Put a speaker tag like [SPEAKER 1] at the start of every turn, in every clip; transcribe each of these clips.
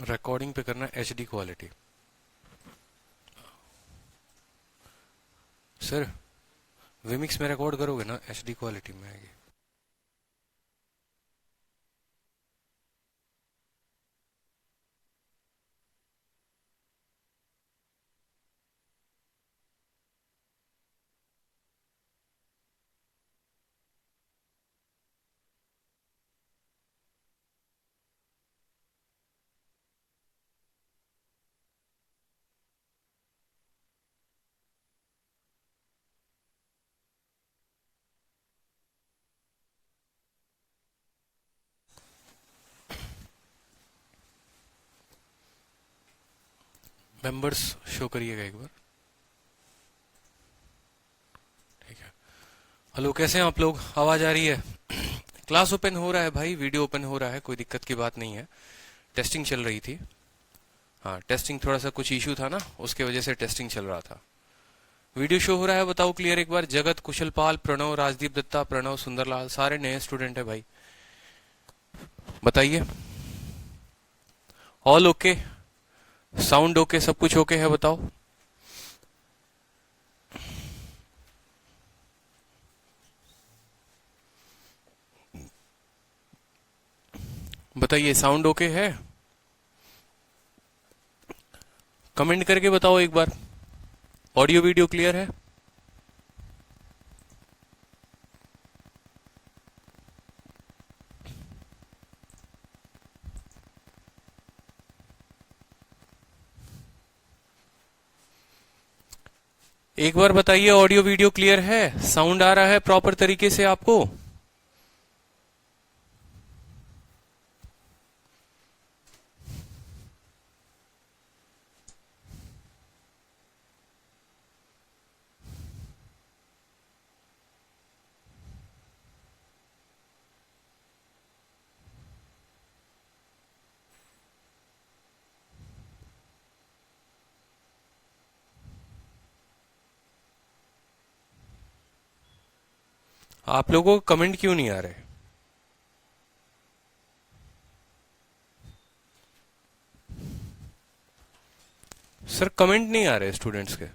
[SPEAKER 1] Recording पे करना HD quality. Sir विमिक्स में रिकॉर्ड करोगे ना, एचडी क्वालिटी में आएगी। मेंबर्स शो करिएगा एक बार। ठीक है। हेलो, कैसे हैं आप लोग? आवाज आ रही है? क्लास ओपन हो रहा है भाई, वीडियो ओपन हो रहा है, कोई दिक्कत की बात नहीं है। टेस्टिंग चल रही थी। हाँ, टेस्टिंग थोड़ा सा कुछ इशू था ना, उसके वजह से टेस्टिंग चल रहा था। वीडियो शो हो रहा है, बताओ क्लियर एक बार। जगत, कुशलपाल, प्रणव, राजदीप दत्ता, प्रणव, सुंदरलाल, सारे नए स्टूडेंट है भाई, बताइए। All okay? Sound okay? सब कुछ ओके है? बताओ। बताइए, साउंड ओके है? कमेंट करके बताओ एक बार। ऑडियो वीडियो क्लियर है? एक बार बताइए, ऑडियो वीडियो क्लियर है? साउंड आ रहा है प्रॉपर तरीके से आपको? आप लोगों को कमेंट क्यों नहीं आ रहे? सर कमेंट नहीं आ रहे स्टूडेंट्स के।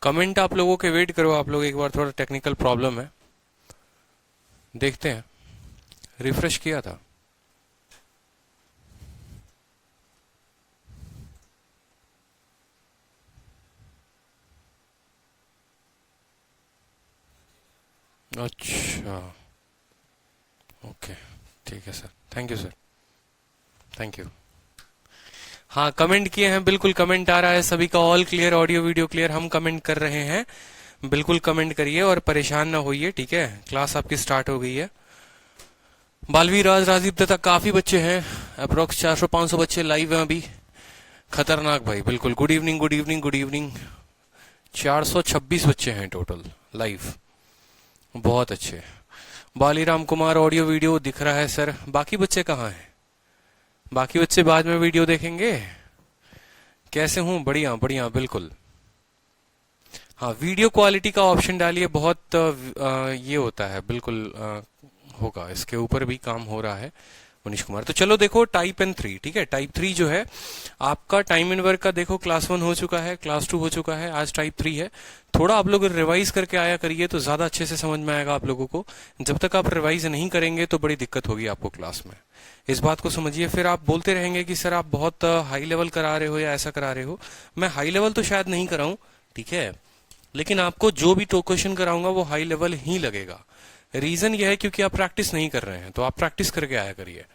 [SPEAKER 1] कमेंट आप लोगों के वेट करो, आप लोग एक बार, थोड़ा टेक्निकल प्रॉब्लम है, देखते हैं। रिफ्रेश किया था। अच्छा, ओके, ठीक है sir, thank you sir, thank you. हाँ, कमेंट किए हैं, बिल्कुल कमेंट आ रहा है सभी का। All clear, audio video clear, हम कमेंट कर रहे हैं। बिल्कुल कमेंट करिए और परेशान ना होइए, ठीक है। क्लास आपकी स्टार्ट हो गई है। बालवीर, राज, राजीव दत्ता, काफी बच्चे हैं, अप्रोक्स 400-500 बच्चे लाइव हैं अभी। खतरनाक भाई, बिल्कुल। Good evening, good evening, good evening. 426 बच्चे हैं टोटल लाइव, बहुत अच्छे। बालीराम कुमार, ऑडियो वीडियो दिख रहा है सर। बाकी बच्चे कहाँ हैं? बाकी बच्चे बाद में वीडियो देखेंगे। कैसे हूं? बढ़िया बढ़िया, बिल्कुल। हाँ, वीडियो क्वालिटी का ऑप्शन डालिए, बहुत ये होता है, बिल्कुल होगा, इसके ऊपर भी काम हो रहा है मनीष कुमार। तो चलो देखो, टाइप एंड 3, ठीक है। टाइप 3 जो है आपका, टाइम एंड वर्क का देखो, क्लास 1 हो चुका है, क्लास 2 हो चुका है, आज टाइप 3 है। थोड़ा आप लोग रिवाइज करके आया करिए तो ज्यादा अच्छे से समझ में आएगा आप लोगों को। जब तक आप रिवाइज नहीं करेंगे तो बड़ी दिक्कत होगी आपको क्लास में, इस बात को समझिए। फिर आप बोलते रहेंगे कि सर आप बहुत हाई लेवल करा रहे हो या ऐसा करा रहे हो। मैं हाई लेवल तो शायद नहीं कराऊं, ठीक है, लेकिन आपको जो भी क्वेश्चन कराऊंगा वो हाई लेवल ही लगेगा। रीजन यह है क्योंकि आप प्रैक्टिस नहीं कर रहे हैं, तो आप प्रैक्टिस करके आया करिए,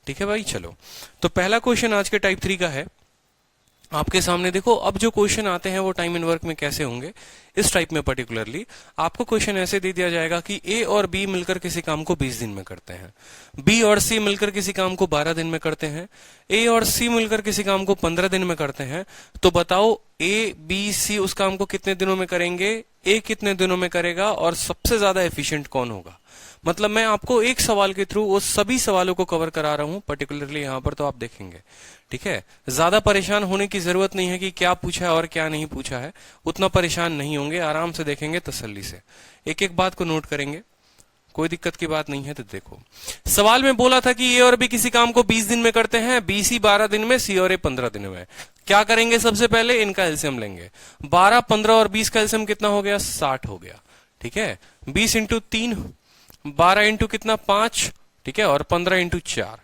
[SPEAKER 1] ठीक है भाई। चलो, तो पहला क्वेश्चन आज के टाइप 3 का है आपके सामने। देखो, अब जो क्वेश्चन आते हैं वो टाइम एंड वर्क में कैसे होंगे, इस टाइप में पर्टिकुलरली आपको क्वेश्चन ऐसे दे दिया जाएगा कि ए और बी मिलकर किसी काम को 20 दिन में करते हैं, बी और सी मिलकर किसी काम को 12 दिन में करते हैं, ए और सी मिलकर किसी काम को 15 दिन में करते हैं। तो बताओ, ए बी सी उस काम को कितने दिनों में करेंगे, ए कितने दिनों में करेगा, और सबसे ज्यादा एफिशिएंट कौन होगा। मतलब मैं आपको एक सवाल के थ्रू वो सभी सवालों को कवर करा रहा हूं पर्टिकुलरली यहां पर, तो आप देखेंगे, ठीक है। ज्यादा परेशान होने की जरूरत नहीं है कि क्या पूछा है और क्या नहीं पूछा है, उतना परेशान नहीं होंगे, आराम से देखेंगे तसल्ली से, एक एक बात को नोट करेंगे। कोई दिक्कत की बात नहीं है। तो देखो सवाल में बोला था कि ए और बी किसी काम को 20 दिन में करते हैं, बी सी 12 दिन में, सी और ए 15 दिन में। क्या करेंगे, सबसे पहले इनका एलसीएम लेंगे। 12, 15 और 20 का एलसीएम कितना हो गया, 60 हो गया। ठीक है, 20 इंटू 3, 12 इंटू कितना 5, ठीक है, और 15 इंटू 4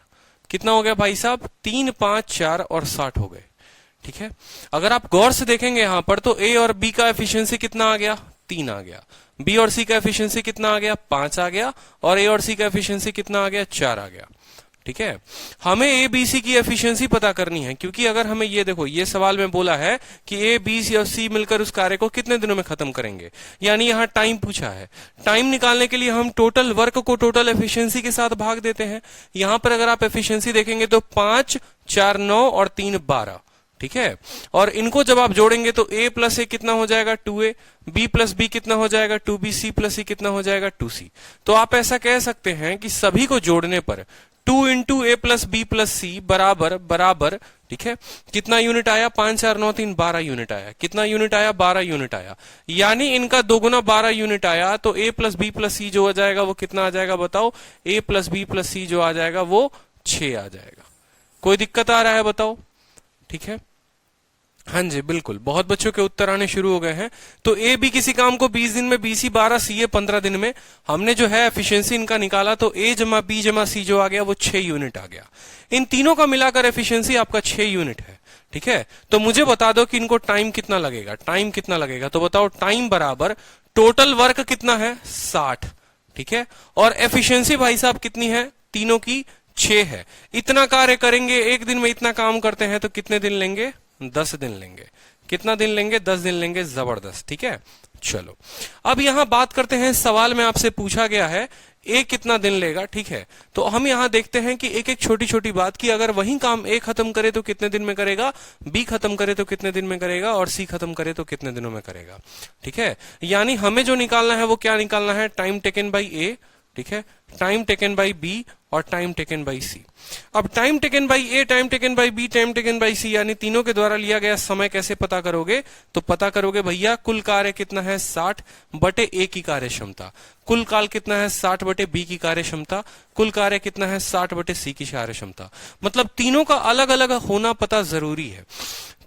[SPEAKER 1] कितना हो गया भाई साहब, 3, 5, 4 और 60 हो गए। ठीक है, अगर आप गौर से देखेंगे यहां पर तो ए और बी का एफिशिएंसी कितना आ गया, 3 आ गया। बी और सी का एफिशिएंसी कितना आ गया, 5 आ गया। और ए और सी का एफिशिएंसी कितना आ गया, 4 आ गया। ठीक है, हमें ए बी सी की एफिशिएंसी पता करनी है, क्योंकि अगर हमें ये देखो, ये सवाल में बोला है कि ए बी सी और सी मिलकर उस कार्य को कितने दिनों में खत्म करेंगे, यानी यहां टाइम पूछा है। टाइम निकालने के लिए हम टोटल वर्क को टोटल एफिशिएंसी के साथ भाग देते हैं। यहां पर अगर आप एफिशिएंसी देखेंगे तो 5, 4, 9 और 3, 12। ठीक है, और इनको जब आप जोड़ेंगे तो a प्लस ए कितना हो जाएगा, 2a, b प्लस बी कितना हो जाएगा, 2b, c प्लस सी कितना हो जाएगा, 2c। तो आप ऐसा कह सकते हैं कि सभी को जोड़ने पर 2 इंटू ए प्लस बी प्लस सी बराबर बराबर, ठीक है, कितना यूनिट आया, 5, 4, 9, 3, 12 यूनिट आया। कितना यूनिट आया, 12 यूनिट आया, यानी इनका दोगुना 12 यूनिट आया। तो a प्लस बी प्लस सी जो आ जाएगा वो कितना आ जाएगा, बताओ, a प्लस बी प्लस सी जो आ जाएगा वो 6 आ जाएगा। कोई दिक्कत आ रहा है, बताओ। ठीक है, हाँ जी बिल्कुल, बहुत बच्चों के उत्तर आने शुरू हो गए हैं। तो ए बी किसी काम को 20 दिन में, बी सी 12, सी ए 15 दिन में। हमने जो है एफिशिएंसी इनका निकाला तो ए जमा बी जमा सी जो आ गया वो 6 यूनिट आ गया। इन तीनों का मिलाकर एफिशिएंसी आपका 6 यूनिट है। ठीक है, तो मुझे बता दो कि इनको टाइम कितना लगेगा, टाइम कितना लगेगा। तो बताओ, टाइम बराबर टोटल वर्क कितना है, 60। ठीक है, और एफिशिएंसी भाई साहब कितनी है, तीनों की 6 है। इतना कार्य करेंगे, एक दिन में इतना काम करते हैं तो कितने दिन लेंगे, 10 दिन लेंगे। कितना दिन लेंगे, 10 दिन लेंगे, जबरदस्त। ठीक है, चलो अब यहां बात करते हैं, सवाल में आपसे पूछा गया है ए कितना दिन लेगा। ठीक है, तो हम यहां देखते हैं कि एक एक छोटी छोटी बात की, अगर वही काम ए खत्म करे तो कितने दिन में करेगा, बी खत्म करे तो कितने दिन में करेगा, और सी खत्म करे तो कितने दिनों में करेगा। ठीक है, यानी हमें जो निकालना है वो क्या निकालना है, टाइम टेकन बाई ए, ठीक है, टाइम टेकन बाई बी और टाइम टेकन बाई सी। अब time taken by A, time taken by B, time taken by C, यानी तीनों के द्वारा लिया गया समय कैसे पता करोगे, तो पता करोगे भैया कुल कार्य कितना है, 60 बटे ए की कार्य क्षमता। कुल काल कितना है, 60 बटे बी की कार्य क्षमता। कुल कार्य कितना है, 60 बटे सी की कार्य क्षमता। मतलब तीनों का अलग अलग होना पता जरूरी है।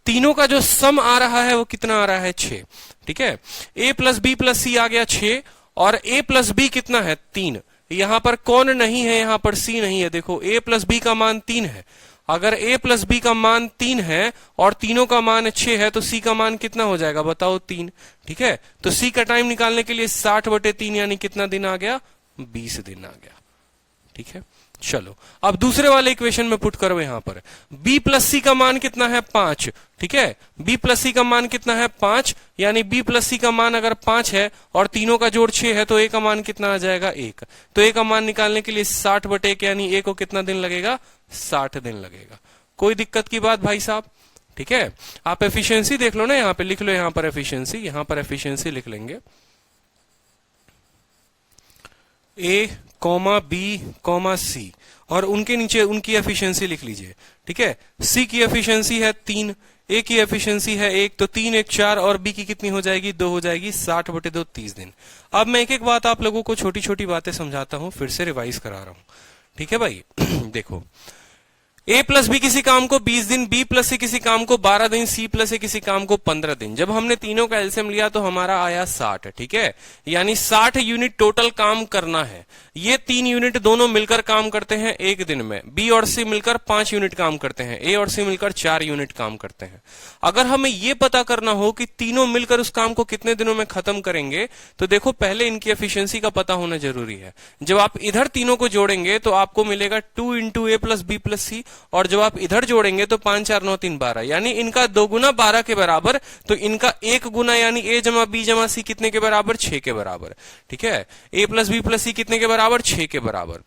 [SPEAKER 1] तीनों का जो सम आ रहा है वो कितना आ रहा है, 6। ठीक है, ए प्लस बी प्लस सी आ गया 6, और a प्लस बी कितना है, 3। यहां पर कौन नहीं है, यहां पर c नहीं है। देखो a प्लस बी का मान 3 है। अगर a प्लस बी का मान 3 है और तीनों का मान 6 है तो c का मान कितना हो जाएगा, बताओ, 3। ठीक है, तो c का टाइम निकालने के लिए 60 बटे 3 यानी कितना दिन आ गया, 20 दिन आ गया। ठीक है, चलो अब दूसरे वाले इक्वेशन में पुट करो। यहां पर b प्लस सी का मान कितना है, 5। ठीक है, b प्लस सी का मान कितना है, 5, यानी b प्लस सी का मान अगर 5 है और तीनों का जोड़ 6 है तो a का मान कितना आ जाएगा, 1। तो a का मान निकालने के लिए 60 बटे 1 यानी a को कितना दिन लगेगा, 60 दिन लगेगा। कोई दिक्कत की बात भाई साहब। ठीक है, आप एफिशिएंसी देख लो ना, यहां पे लिख लो, यहां पर एफिशिएंसी, यहां पर एफिशिएंसी लिख लेंगे, ए कॉमा बी कॉमा सी, और उनके नीचे उनकी एफिशिएंसी लिख लीजिए। ठीक है, सी की एफिशिएंसी है 3, ए की एफिशिएंसी है 1, तो 3, 1, 4, और बी की कितनी हो जाएगी, 2 हो जाएगी। 60 बटे 2 30 दिन। अब मैं एक एक बात आप लोगों को छोटी छोटी बातें समझाता हूं, फिर से रिवाइज करा रहा हूं। ठीक है भाई, देखो, a प्लस बी किसी काम को 20 दिन, b प्लस सी किसी काम को 12 दिन, c प्लस ए किसी काम को 15 दिन। जब हमने तीनों का एलसीएम लिया तो हमारा आया 60। ठीक है, यानी 60 यूनिट टोटल काम करना है। ये 3 यूनिट दोनों मिलकर काम करते हैं एक दिन में, b और c मिलकर 5 यूनिट काम करते हैं, a और c मिलकर 4 यूनिट काम करते हैं। अगर हमें यह पता करना हो कि तीनों मिलकर उस काम को कितने दिनों में खत्म करेंगे, तो देखो पहले इनकी एफिशिएंसी का पता होना जरूरी है। जब आप इधर तीनों को जोड़ेंगे तो आपको मिलेगा 2 इंटू ए प्लस बी प्लस सी, और जब आप इधर जोड़ेंगे तो 5, 4, 9, 3, 12, यानी इनका 2 गुना 12 के बराबर, तो इनका 1 गुना यानी a जमा बी जमा सी कितने के बराबर, 6 के बराबर। ठीक है, a plus B plus C कितने के बराबर, 6 के बराबर।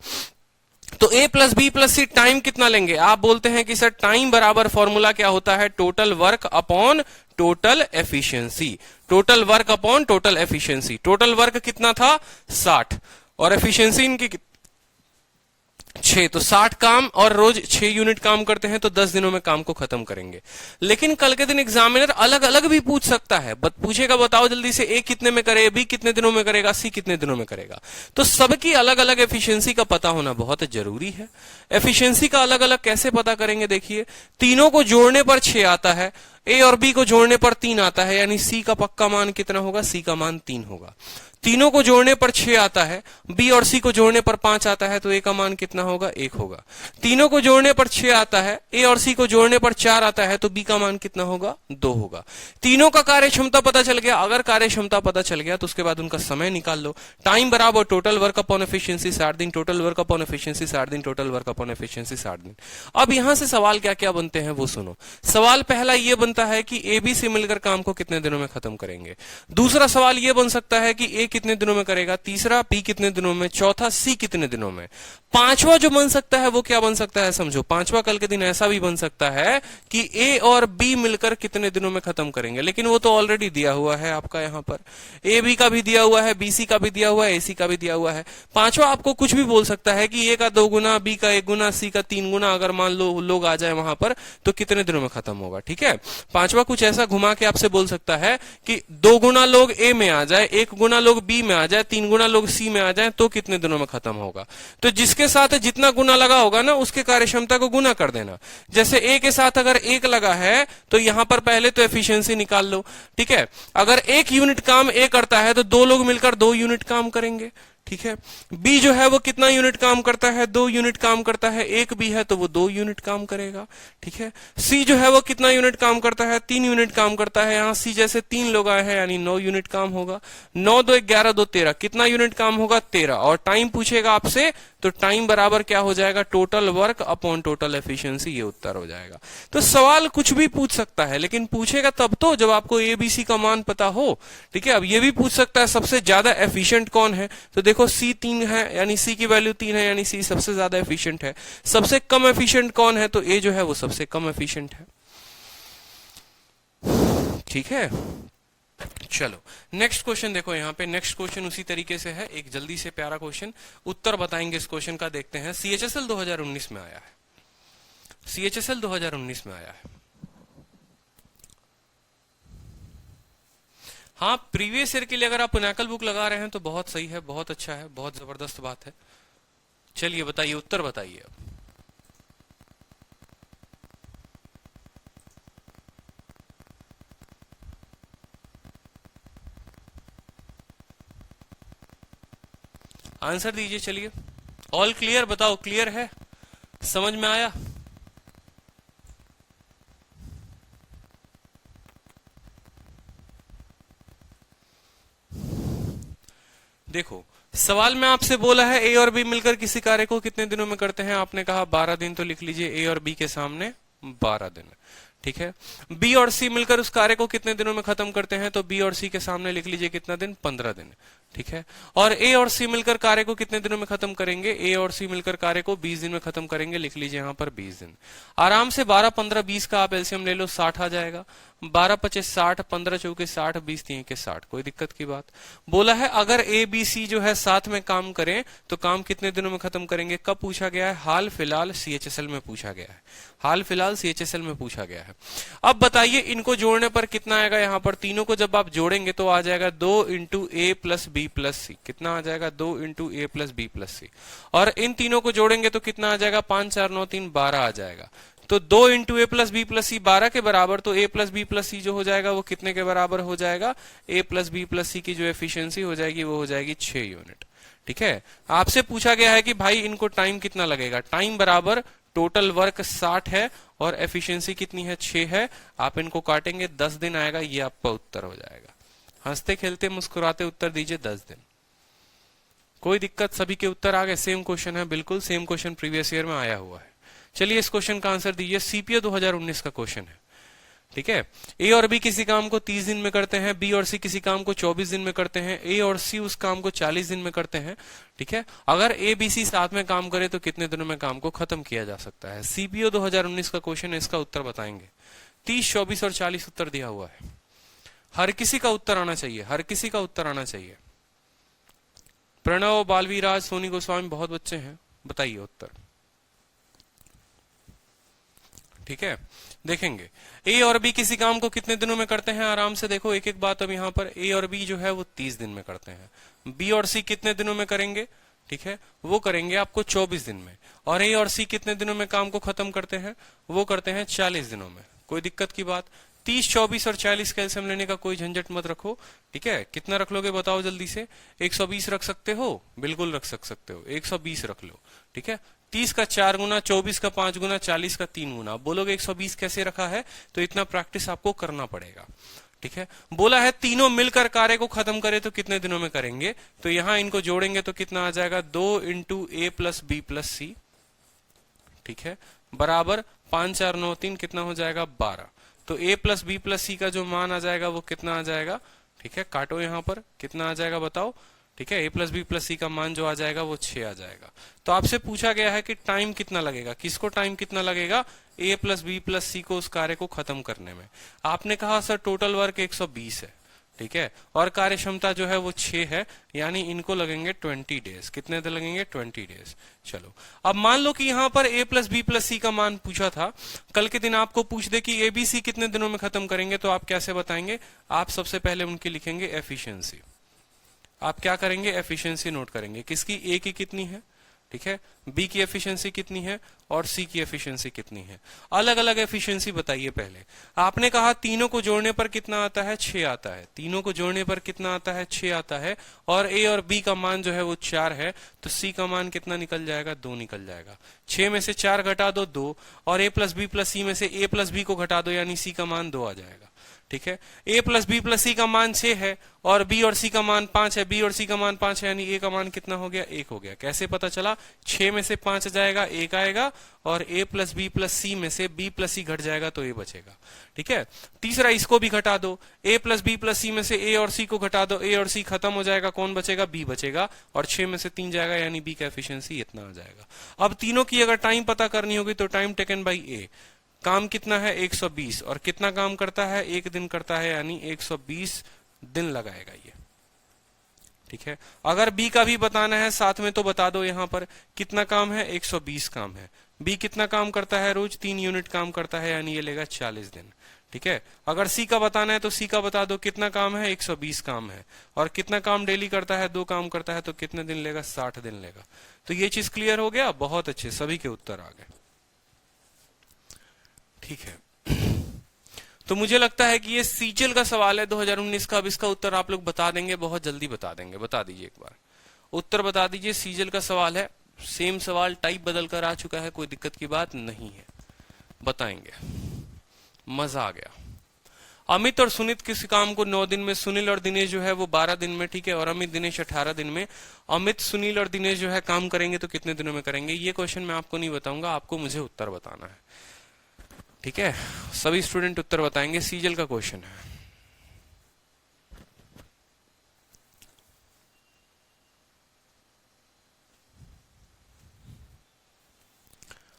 [SPEAKER 1] तो a plus B plus C time कितना लेंगे, आप बोलते हैं कि सर टाइम बराबर फॉर्मूला क्या होता है, total work upon total efficiency. Total work upon total efficiency. Total work कितना था, 60, और एफिशिएंसी इनकी 6, तो 60 काम और रोज 6 यूनिट काम करते हैं तो 10 दिनों में काम को खत्म करेंगे। लेकिन कल के दिन एग्जामिनर अलग अलग भी पूछ सकता है, पूछेगा बताओ जल्दी से ए कितने में करे, बी कितने दिनों में करेगा, सी कितने दिनों में करेगा। तो सबकी अलग अलग एफिशिएंसी का पता होना बहुत जरूरी है। एफिशिएंसी का अलग अलग कैसे पता करेंगे, देखिए तीनों को जोड़ने पर 6 आता है, ए और बी को जोड़ने पर 3 आता है, यानी सी का पक्का मान कितना होगा, सी का मान 3 होगा। तीनों को जोड़ने पर 6 आता है, बी और सी को जोड़ने पर 5 आता है, तो ए का मान कितना होगा, 1 होगा। तीनों को जोड़ने पर 6 आता है, ए और सी को जोड़ने पर 4 आता है, तो बी का मान कितना होगा, 2 होगा। तीनों का कार्य क्षमता पता चल गया। अगर कार्य क्षमता पता चल गया तो उसके बाद उनका समय निकाल लो। टाइम बराबर टोटल वर्क अपॉन एफिशिएंसी 60 दिन, टोटल वर्क अपॉन एफिशिएंसी 60 दिन, टोटल वर्क अपॉन एफिशिएंसी 60 दिन। अब यहां से सवाल क्या क्या बनते हैं वो सुनो। सवाल पहला ये बनता है कि ए बी से मिलकर काम को कितने दिनों में खत्म करेंगे। दूसरा सवाल ये बन सकता है कि ए कितने दिनों में करेगा, तीसरा बी कितने दिनों में, चौथा सी कितने दिनों में। पांचवा जो बन सकता है वो क्या बन सकता है, समझो पांचवा कल के दिन ऐसा भी बन सकता है कि ए और बी मिलकर कितने दिनों में खत्म करेंगे, लेकिन वो तो ऑलरेडी दिया हुआ है आपका यहां पर। ए बी का भी दिया हुआ है, बी सी का भी दिया हुआ है, ए सी का भी दिया हुआ है। पांचवा आपको कुछ भी बोल सकता है कि ए का 2 गुना, बी का 1 गुना, सी का 3 गुना, अगर मान लो लोग आ जाए वहां पर तो कितने दिनों में खत्म होगा। ठीक है, पांचवा कुछ ऐसा घुमा के आपसे बोल सकता है कि 2 गुना लोग ए में आ जाए, 1 गुना लोग बी में आ जाए, 3 गुना लोग सी में आ जाए तो कितने दिनों में खत्म होगा। तो जिसके साथ जितना गुना लगा होगा ना उसके कार्य क्षमता को गुना कर देना। जैसे ए के साथ अगर 1 लगा है तो यहां पर पहले तो एफिशिएंसी निकाल लो। ठीक है, अगर 1 यूनिट काम ए करता है तो 2 लोग मिलकर 2 यूनिट काम करेंगे। ठीक है, बी जो है वो कितना यूनिट काम करता है, 2 यूनिट काम करता है, 1 बी है तो वो 2 यूनिट काम करेगा। ठीक है, सी जो है वो कितना यूनिट काम करता है, 3 यूनिट काम करता है। यहां सी जैसे 3 लोग आए हैं यानी 9 यूनिट काम होगा। 9 2 11 2 13, कितना यूनिट काम होगा, 13। और टाइम पूछेगा आपसे तो टाइम बराबर क्या हो जाएगा, total work upon total efficiency, ये उत्तर हो जाएगा। तो सवाल कुछ भी पूछ सकता है, लेकिन पूछेगा तब तो जब आपको एबीसी का मान पता हो। ठीक है, अब ये भी पूछ सकता है सबसे ज्यादा एफिशिएंट कौन है, तो देखो सी 3 है यानी सी की वैल्यू 3 है यानी सी सबसे ज्यादा एफिशिएंट है। सबसे कम एफिशिएंट कौन है, तो ए जो है वो सबसे कम एफिशिएंट है। ठीक है, चलो नेक्स्ट क्वेश्चन देखो। यहाँ पे नेक्स्ट क्वेश्चन उसी तरीके से है, एक जल्दी से प्यारा क्वेश्चन, उत्तर बताएंगे इस क्वेश्चन का। देखते हैं, सीएचएसएल 2019 में आया है, सीएचएसएल 2019 में आया है। हाँ, प्रीवियस ईयर के लिए अगर आप पिनाकल बुक लगा रहे हैं तो बहुत सही है, बहुत अच्छा है, बहुत जबरदस्त बात है। चलिए बताइए, उत्तर बताइए अब। आंसर दीजिए, चलिए। ऑल क्लियर, बताओ क्लियर है, समझ में आया। देखो सवाल में आपसे बोला है ए और बी मिलकर किसी कार्य को कितने दिनों में करते हैं, आपने कहा 12 दिन, तो लिख लीजिए ए और बी के सामने 12 दिन। ठीक है, बी और सी मिलकर उस कार्य को कितने दिनों में खत्म करते हैं, तो बी और सी के सामने लिख लीजिए कितना दिन, 15 दिन। ठीक है, और ए और सी मिलकर कार्य को कितने दिनों में खत्म करेंगे, ए और सी मिलकर कार्य को 20 दिन में खत्म करेंगे, लिख लीजिए यहां पर 20 दिन। आराम से 12 15 20 का आप एलसीएम ले लो, 60 आ जाएगा। 12 25 60, 15 चौके 60, 20 3 के 60, कोई दिक्कत की बात। बोला है अगर ए बी सी जो है साथ में काम करें तो काम कितने दिनों में खत्म करेंगे। कब पूछा गया है, हाल फिलहाल सीएचएसएल में पूछा गया है, हाल फिलहाल सीएचएसएल में पूछा गया है। अब बताइए इनको जोड़ने पर कितना आएगा, यहां पर तीनों को जब आप जोड़ेंगे तो आ जाएगा 2 इंटू ए प्लस बी प्लस सी। कितना आ जाएगा, 2 इंटू ए प्लस बी प्लस सी। और इन तीनों को जोड़ेंगे तो कितना आ जाएगा, 5 4 9 3 12 आ जाएगा। तो 2 इंटू ए प्लस बी प्लस सी 12 के बराबर, तो ए प्लस बी प्लस सी जो हो जाएगा वो कितने के बराबर हो जाएगा, ए प्लस बी प्लस सी की जो एफिशिएंसी हो जाएगी वो हो जाएगी 6 यूनिट। ठीक है, आपसे पूछा गया है कि भाई इनको टाइम कितना लगेगा, टाइम बराबर टोटल वर्क 60 है और एफिशिएंसी कितनी है, 6 है। आप इनको काटेंगे 10 दिन आएगा, ये आपका उत्तर हो जाएगा। हंसते खेलते मुस्कुराते उत्तर दीजिए 10 दिन, कोई दिक्कत, सभी के उत्तर आ गए। सेम क्वेश्चन है, बिल्कुल सेम क्वेश्चन प्रीवियस ईयर में आया हुआ है। चलिए इस क्वेश्चन का आंसर दीजिए, सीपीओ 2019 का क्वेश्चन है। ठीक है, ए और बी किसी काम को 30 दिन में करते हैं, बी और सी किसी काम को 24 दिन में करते हैं, ए और सी उस काम को 40 दिन में करते हैं। ठीक है, अगर ए बी सी साथ में काम करे तो कितने दिनों में काम को खत्म किया जा सकता है। सीपीओ 2019 का क्वेश्चन है, इसका उत्तर बताएंगे। 30 24 और 40 उत्तर दिया हुआ है, हर किसी का उत्तर आना चाहिए, हर किसी का उत्तर आना चाहिए। प्रणव, बालवीराज, सोनी गोस्वामी, बहुत बच्चे हैं, बताइए उत्तर। ठीक है, देखेंगे ए और बी किसी काम को कितने दिनों में करते हैं, आराम से देखो एक एक बात। अब यहाँ पर ए और बी जो है वो 30 दिन में करते हैं, बी और सी कितने दिनों में करेंगे, ठीक है, वो करेंगे आपको 24 दिन में। और ए और सी कितने दिनों में काम को खत्म करते हैं, वो करते हैं 40 दिनों में। कोई दिक्कत की बात? 30, 24 और 40 का एलसीएम लेने का कोई झंझट मत रखो, ठीक है। कितना रख लोगे बताओ जल्दी से? 120 रख सकते हो, बिल्कुल रख सकते हो, 120 रख लो, ठीक है। 30 का 4 गुना, 24 का 5 गुना, 40 का 3 गुना। बोलोगे 120 कैसे रखा है, तो इतना प्रैक्टिस आपको करना पड़ेगा, ठीक है। बोला है तीनों मिलकर कार्य को खत्म करे तो कितने दिनों में करेंगे, तो यहां इनको जोड़ेंगे तो कितना आ जाएगा, 2 इंटू ए प्लस बी प्लस सी, ठीक है, बराबर 5 4 9 3, कितना हो जाएगा 12। तो a प्लस बी प्लस सी का जो मान आ जाएगा वो कितना आ जाएगा, ठीक है, काटो यहां पर कितना आ जाएगा बताओ, ठीक है। a प्लस बी प्लस सी का मान जो आ जाएगा वो 6 आ जाएगा। तो आपसे पूछा गया है कि टाइम कितना लगेगा, किसको टाइम कितना लगेगा, a प्लस बी प्लस सी को उस कार्य को खत्म करने में। आपने कहा सर टोटल वर्क 120 है, ठीक है, और कार्य क्षमता जो है वो 6 है, यानी इनको लगेंगे 20 डेज। कितने दिन लगेंगे, 20 डेज। चलो अब मान लो कि यहां पर a प्लस बी प्लस सी का मान पूछा था, कल के दिन आपको पूछ दे कि ए बी सी कितने दिनों में खत्म करेंगे, तो आप कैसे बताएंगे? आप सबसे पहले उनकी लिखेंगे एफिशिएंसी। आप क्या करेंगे, एफिशिएंसी नोट करेंगे, किसकी, ए की कितनी है, ठीक है, बी की एफिशिएंसी कितनी है और सी की एफिशिएंसी कितनी है। अलग अलग एफिशिएंसी बताइए पहले। आपने कहा तीनों को जोड़ने पर कितना आता है, 6 आता है, तीनों को जोड़ने पर कितना आता है, 6 आता है, और ए और बी का मान जो है वो 4 है, तो सी का मान कितना निकल जाएगा, 2 निकल जाएगा। 6 में से 4 घटा दो 2, और ए प्लस बी प्लस सी में से ए प्लस बी को घटा दो, यानी सी का मान 2 आ जाएगा, ठीक है। a प्लस बी प्लस सी का मान 6 है और b और c का मान 5 है, b और c का मान 5 है, यानी a का मान कितना हो गया, 1 हो गया। कैसे पता चला, 6 में से 5 जाएगा 1 आएगा, और a प्लस बी प्लस सी में से b प्लस सी घट जाएगा तो a बचेगा, ठीक है। तीसरा इसको भी घटा दो, a प्लस बी प्लस सी में से a और c को घटा दो, a और c खत्म हो जाएगा, कौन बचेगा, b बचेगा, और 6 में से 3 जाएगा, यानी b का एफिशिएंसी इतना आ जाएगा। अब तीनों की अगर टाइम पता करनी होगी तो टाइम टेकन बाई a, काम कितना है 120, और कितना काम करता है, 1 दिन करता है, यानी 120 दिन लगाएगा ये, ठीक है। अगर बी का भी बताना है साथ में तो बता दो, यहां पर कितना काम है, 120 काम है। बी कितना काम करता है, रोज 3 यूनिट काम करता है, यानी ये लेगा 40 दिन, ठीक है। अगर सी का बताना है तो सी का बता दो, कितना काम है, 120 काम है, और कितना काम डेली करता है, 2 काम करता है, तो कितने दिन लेगा, 60 दिन लेगा। तो ये चीज क्लियर हो गया, बहुत अच्छे, सभी के उत्तर आ गए, ठीक है। तो मुझे लगता है कि ये सीजीएल का सवाल है 2019 का। अब इसका उत्तर आप लोग बता देंगे, बहुत जल्दी बता देंगे। बता दीजिए एक बार, उत्तर बता दीजिए। सीजीएल का सवाल है, सेम सवाल, टाइप बदल कर आ चुका है, कोई दिक्कत की बात नहीं है, बताएंगे। मजा आ गया। अमित और सुनीत किस काम को 9 दिन में, सुनील और दिनेश जो है वो 12 दिन में, ठीक है, और अमित दिनेश 18 दिन में। अमित, सुनील और दिनेश जो है काम करेंगे तो कितने दिनों में करेंगे, ये क्वेश्चन मैं आपको नहीं बताऊंगा, आपको मुझे उत्तर बताना है, ठीक है। सभी स्टूडेंट उत्तर बताएंगे, सीजीएल का क्वेश्चन है।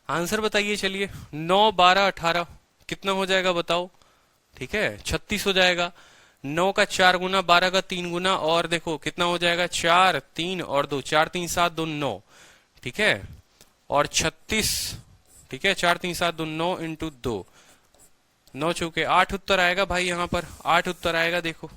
[SPEAKER 1] आंसर बताइए, चलिए। 9 12 18 कितना हो जाएगा बताओ, ठीक है, 36 हो जाएगा। 9 का 4 गुना, 12 का 3 गुना, और देखो कितना हो जाएगा, 4 3 और 2, 4 3 7 2 9, ठीक है, और 36, ठीक है, 4 3 7 2 9 इंटू 2, 9 चौके 8 उत्तर आएगा भाई, यहां पर 8 उत्तर आएगा। देखो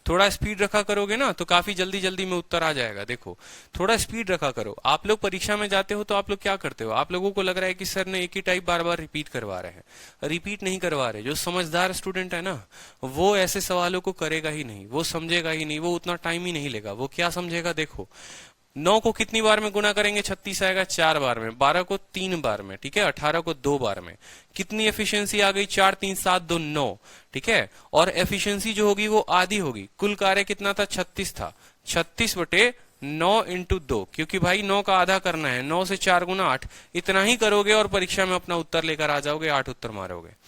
[SPEAKER 1] थोड़ा स्पीड रखा करोगे ना तो काफी जल्दी जल्दी में उत्तर आ जाएगा। देखो थोड़ा स्पीड रखा करो। आप लोग परीक्षा में जाते हो तो आप लोग क्या करते हो, आप लोगों को लग रहा है कि सर ने एक ही टाइप बार बार रिपीट करवा रहे हैं। रिपीट नहीं करवा रहे। जो समझदार स्टूडेंट है ना, वो ऐसे सवालों को करेगा ही नहीं, वो समझेगा ही नहीं, वो उतना टाइम ही नहीं लेगा। वो क्या समझेगा, देखो 9 को कितनी बार में गुना करेंगे, 36 आएगा 4 बार में, 12 को 3 बार में, ठीक है, 18 को 2 बार में। कितनी एफिशिएंसी आ गई, 4 3 7 2 9, ठीक है, और एफिशिएंसी जो होगी वो आधी होगी। कुल कार्य कितना था, 36 था, 36 बटे 9 इंटू 2, क्योंकि भाई 9 का आधा करना है, 9 से 4 गुना 8, इतना ही करोगे और परीक्षा में अपना उत्तर लेकर आ जाओगे, 8 उत्तर मारोगे।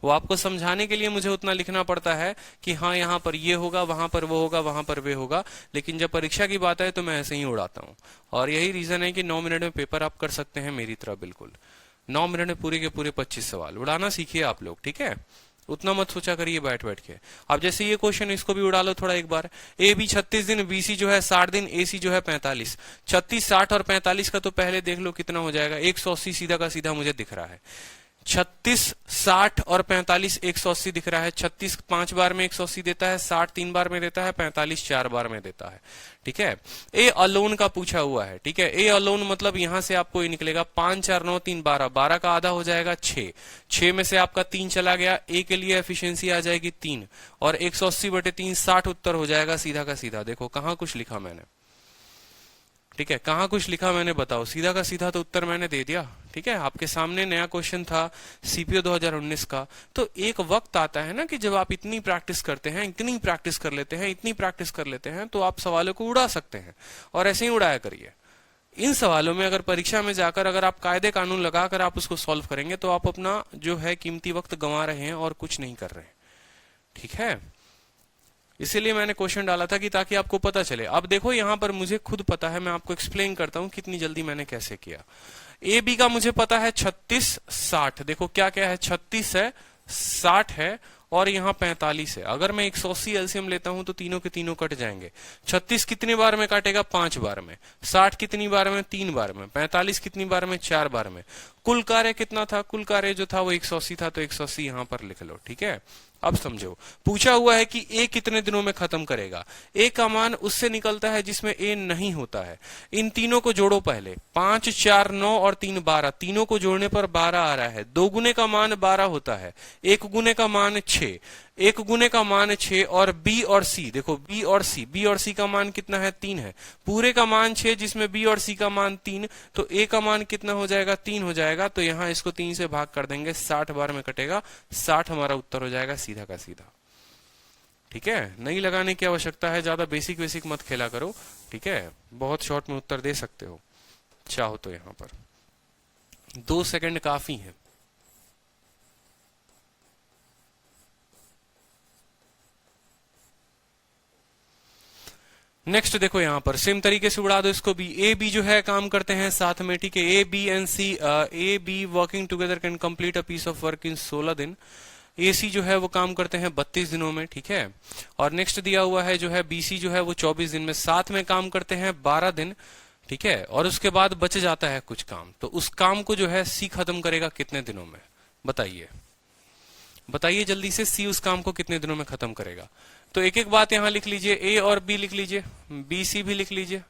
[SPEAKER 1] वो आपको समझाने के लिए मुझे उतना लिखना पड़ता है कि हाँ यहाँ पर ये होगा, वहां पर वो होगा, वहां पर वे होगा, लेकिन जब परीक्षा की बात है तो मैं ऐसे ही उड़ाता हूँ। और यही रीजन है कि 9 मिनट में पेपर आप कर सकते हैं मेरी तरह, बिल्कुल 9 मिनट में पूरे के पूरे 25 सवाल उड़ाना सीखिए आप लोग, ठीक है। उतना मत सोचा करिए बैठ बैठ के। अब जैसे ये क्वेश्चन, इसको भी उड़ा लो थोड़ा एक बार। ए बी 36 दिन, बी सी जो है 60 दिन, ए सी जो है 45। 36 60 और 45 का तो पहले देख लो कितना हो जाएगा, 180 सीधा का सीधा मुझे दिख रहा है। 36, 60 और 45 180 दिख रहा है। 36 5 बार में 180 देता है, 60 3 बार में देता है, 45 4 बार में देता है। ठीक है, ए अलोन का पूछा हुआ है। ठीक है, ए अलोन मतलब यहां से आपको ये निकलेगा 5 4 9 3 12, 12 का आधा हो जाएगा 6, 6 में से आपका 3 चला गया, ए के लिए एफिशिएंसी आ जाएगी 3 और 180/3 60 उत्तर हो जाएगा सीधा का सीधा। देखो कहां कुछ लिखा मैंने, ठीक है, कहां कुछ लिखा मैंने, बताओ, सीधा का सीधा तो उत्तर मैंने दे दिया। ठीक है, आपके सामने नया क्वेश्चन था सीपीओ 2019 का। तो एक वक्त आता है ना कि जब आप इतनी प्रैक्टिस करते हैं, इतनी प्रैक्टिस कर लेते हैं, इतनी प्रैक्टिस कर लेते हैं, तो आप सवालों को उड़ा सकते हैं और ऐसे ही उड़ाया करिए। इन सवालों में अगर परीक्षा में जाकर अगर आप कायदे कानून लगाकर आप उसको सॉल्व करेंगे तो आप अपना जो है कीमती वक्त गंवा रहे हैं और कुछ नहीं कर रहे हैं। ठीक है, इसीलिए मैंने क्वेश्चन डाला था कि ताकि आपको पता चले। अब देखो यहां पर मुझे खुद पता है, मैं आपको एक्सप्लेन करता हूं कितनी जल्दी मैंने कैसे किया। ए बी का मुझे पता है 36 60, देखो क्या क्या है, 36 है, 60 है और यहाँ 45 है। अगर मैं 180 एलसीएम लेता हूं तो तीनों के तीनों कट जाएंगे। 36 कितनी बार में काटेगा, 5 बार में। 60 कितनी बार में, 3 बार में। 45 कितनी बार में, 4 बार में। कुल कार्य कितना था, कुल कार्य जो था वो 180 था, तो 180 यहां पर लिख लो। ठीक है, अब समझो, पूछा हुआ है कि ए कितने दिनों में खत्म करेगा। ए का मान उससे निकलता है जिसमें ए नहीं होता है। इन तीनों को जोड़ो पहले, 5 4 9 और 3 12, तीनों को जोड़ने पर 12 आ रहा है। 2 गुने का मान 12 होता है, 1 गुने का मान 6, 1 गुने का मान 6 और बी और सी, देखो बी और सी का मान कितना है, 3 है। पूरे का मान 6 जिसमें बी और सी का मान 3, तो ए का मान कितना हो जाएगा, 3 हो जाएगा। तो यहां इसको 3 से भाग कर देंगे, 60 बार में कटेगा, 60 हमारा उत्तर हो जाएगा सीधा का सीधा। ठीक है, नहीं लगाने की आवश्यकता है, ज्यादा बेसिक मत खेला करो। ठीक है, बहुत शॉर्ट में उत्तर दे सकते हो चाहो तो। यहां पर 2 सेकंड काफी है। नेक्स्ट देखो यहां पर सेम तरीके से उड़ा दो इसको भी। ए बी जो है काम करते हैं साथ में। ठीक है, A B and C, A B working together can complete a piece of work in 16 दिन। ए सी जो है वो काम करते हैं 32 दिनों में। ठीक है, और नेक्स्ट दिया हुआ है जो है बी सी जो है वो 24 दिन में, साथ में काम करते हैं 12 दिन। ठीक है, और उसके बाद बच जाता है कुछ काम, तो उस काम को जो है सी खत्म करेगा कितने दिनों में, बताइए बताइए जल्दी से, सी उस काम को कितने दिनों में खत्म करेगा। तो एक एक बात यहां लिख लीजिए, ए और बी लिख लीजिए, बी सी भी लिख लीजिए,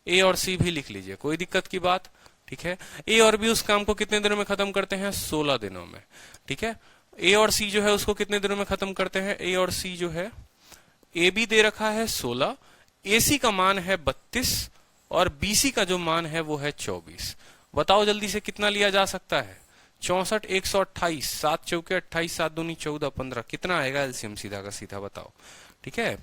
[SPEAKER 1] ए और सी भी लिख लीजिए, कोई दिक्कत की बात। ठीक है, ए और बी उस काम को कितने दिनों में खत्म करते हैं, 16 दिनों में। ठीक है, ए और सी जो है उसको कितने दिनों में खत्म करते हैं, ए और सी जो है, ए बी दे रखा है 16, ए सी का मान है 32 और बी सी का जो मान है वो है 24। बताओ जल्दी से कितना लिया जा सकता है, 64 128, 7 चौके 28, 7 दूनी 14 15, कितना आएगा एलसीएम सीधा का सीधा बताओ। ठीक है,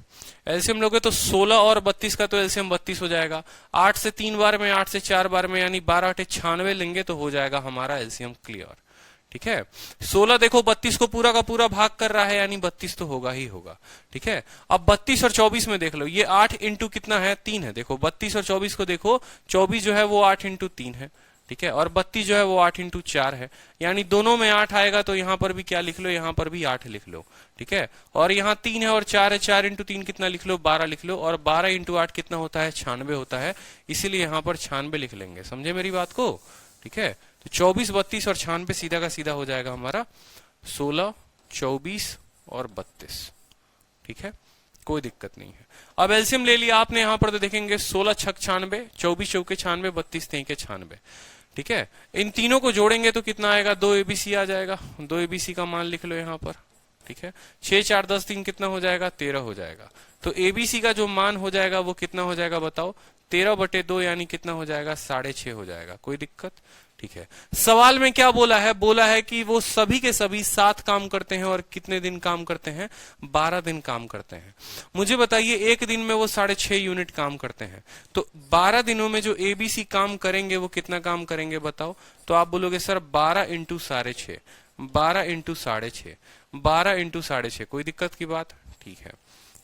[SPEAKER 1] एलसीएम लोगे तो 16 और 32 का तो एलसीएम 32 हो जाएगा। 8 से 3 बार में, 8 से 4 बार में, यानी 12 8 96 लेंगे तो हो जाएगा हमारा एलसीएम क्लियर। ठीक है, 16 देखो 32 को पूरा का पूरा भाग कर रहा है, यानी 32 तो होगा ही होगा। ठीक है, अब 32 और 24 में देख लो, ये 8 इंटू कितना है, 3 है। देखो 32 और 24 को देखो, 24 जो है वो 8 इंटू 3 है। ठीक है, और 32 जो है वो 8 इंटू 4 है, यानी दोनों में 8 आएगा, तो यहां पर भी क्या लिख लो, यहां पर भी 8 लिख लो। ठीक है, और यहाँ 3 है और 4 है, 4 इंटू 3 कितना लिख लो, 12 लिख लो, और 12 इंटू 8 कितना होता है, 96 होता है, इसीलिए यहां पर 96 लिख लेंगे। समझे मेरी बात को। ठीक है, तो 24 32 और 96 सीधा का सीधा हो जाएगा हमारा 16 24 और 32। ठीक है, कोई दिक्कत नहीं है। अब एलसीएम ले लिया आपने, यहां पर तो देखेंगे 16 छक 96, 24 चौके 96, 32 तेईके 96। ठीक है, इन तीनों को जोड़ेंगे तो कितना आएगा, 2 एबीसी आ जाएगा। 2 एबीसी का मान लिख लो यहां पर। ठीक है, 6 4 10 3 कितना हो जाएगा, 13 हो जाएगा। तो एबीसी का जो मान हो जाएगा वो कितना हो जाएगा बताओ, 13/2, यानी कितना हो जाएगा, 6.5 हो जाएगा। कोई दिक्कत। ठीक है, सवाल में क्या बोला है, बोला है कि वो सभी के सभी 7 काम करते हैं और कितने दिन काम करते हैं, 12 दिन काम करते हैं। मुझे बताइए एक दिन में वो 6.5 यूनिट काम करते हैं, तो 12 दिनों में जो एबीसी काम करेंगे वो कितना काम करेंगे बताओ। तो आप बोलोगे सर 12 इंटू 6.5, 12 इंटू 6.5, 12 इंटू 6.5, कोई दिक्कत की बात। ठीक है,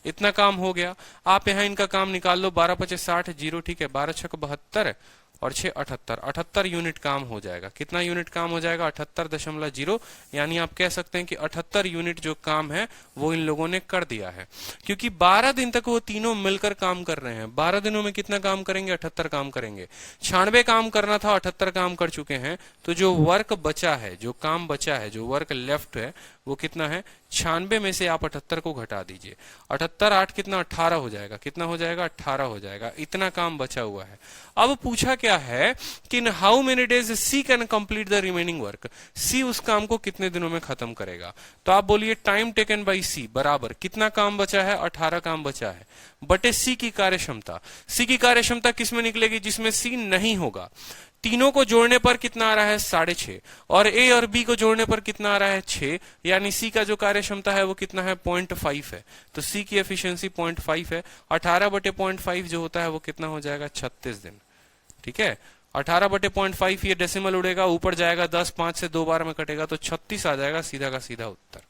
[SPEAKER 1] इतना काम हो गया। आप यहां इनका काम निकाल लो, 12 5 60 0। ठीक है, 12 6 72 और 6 78, 78 यूनिट काम हो जाएगा। कितना यूनिट काम हो जाएगा? 78.0, यानी आप कह सकते हैं कि 78 यूनिट जो काम है वो इन लोगों ने कर दिया है, क्योंकि 12 दिन तक वो तीनों मिलकर काम कर रहे हैं। 12 दिनों में कितना काम करेंगे? 78 काम करेंगे। 96 काम करना था, 78 काम कर चुके हैं। तो जो वर्क बचा है, जो काम बचा है, जो वर्क लेफ्ट है, वो कितना है? 96 में से आप 78 को घटा दीजिए। 78 8 कितना? 18 हो जाएगा। कितना हो जाएगा? 18 हो जाएगा। इतना काम बचा हुआ है। अब पूछा क्या है कि in how many days C can complete the remaining work, C उस काम को कितने दिनों में खत्म करेगा। तो आप बोलिए टाइम टेकन बाई सी बराबर कितना काम बचा है? 18 काम बचा है, बटे सी की कार्यक्षमता। सी की कार्यक्षमता किसमें निकलेगी? जिसमें सी नहीं होगा। तीनों को जोड़ने पर कितना आ रहा है? 6.5, और ए और बी को जोड़ने पर कितना आ रहा है? 6, यानी सी का जो कार्य क्षमता है वो कितना है? 0.5 है। तो सी की एफिशिएंसी 0.5 है। 18/0.5 जो होता है वो कितना हो जाएगा? 36 दिन। ठीक है, 18/0.5, ये डेसिमल उड़ेगा, ऊपर जाएगा 10, 5 से 2 बार में कटेगा तो 36 आ जाएगा, सीधा का सीधा उत्तर।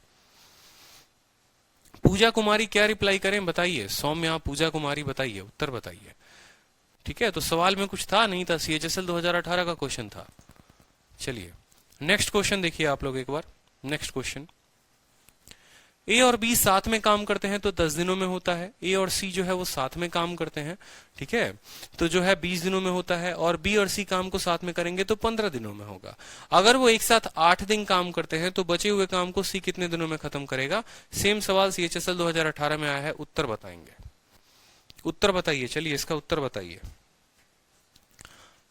[SPEAKER 1] पूजा कुमारी क्या रिप्लाई करें बताइए? सौम्या, पूजा कुमारी बताइए, उत्तर बताइए। ठीक है, तो सवाल में कुछ था नहीं था, CHSL 2018 का क्वेश्चन था। चलिए नेक्स्ट क्वेश्चन देखिए आप लोग एक बार। नेक्स्ट क्वेश्चन, ए और बी साथ में काम करते हैं तो 10 दिनों में होता है। ए और सी जो है वो साथ में काम करते हैं, ठीक है, तो जो है 20 दिनों में होता है। और बी और सी काम को साथ में करेंगे तो 15 दिनों में होगा। अगर वो एक साथ 8 दिन काम करते हैं तो बचे हुए काम को सी कितने दिनों में खत्म करेगा? सेम सवाल CHSL 2018 में आया है, उत्तर बताएंगे। उत्तर बताइए, चलिए इसका उत्तर बताइए,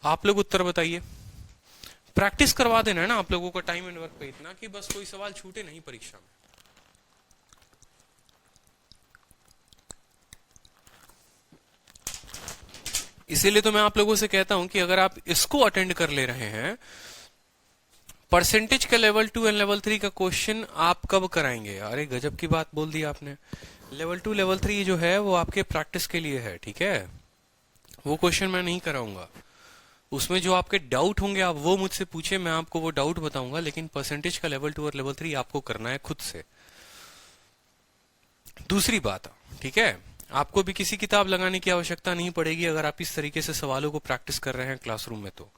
[SPEAKER 1] आप लोग उत्तर बताइए। प्रैक्टिस करवा देना है ना आप लोगों को टाइम एंड वर्क पे, इतना कि बस कोई सवाल छूटे नहीं परीक्षा में। इसीलिए तो मैं आप लोगों से कहता हूं कि अगर आप इसको अटेंड कर ले रहे हैं, परसेंटेज का लेवल 2 एंड लेवल 3 का क्वेश्चन आप कब कराएंगे? अरे गजब की बात बोल दी आपने। लेवल 2 लेवल 3 जो है वो आपके प्रैक्टिस के लिए है, ठीक है, वो क्वेश्चन मैं नहीं कराऊंगा। उसमें जो आपके डाउट होंगे आप वो मुझसे पूछे, मैं आपको वो डाउट बताऊंगा, लेकिन परसेंटेज का लेवल 2 और लेवल 3 आपको करना है खुद से। दूसरी बात, ठीक है, आपको भी किसी किताब लगाने की आवश्यकता नहीं पड़ेगी अगर आप इस तरीके से सवालों को प्रैक्टिस कर रहे हैं क्लासरूम में। तो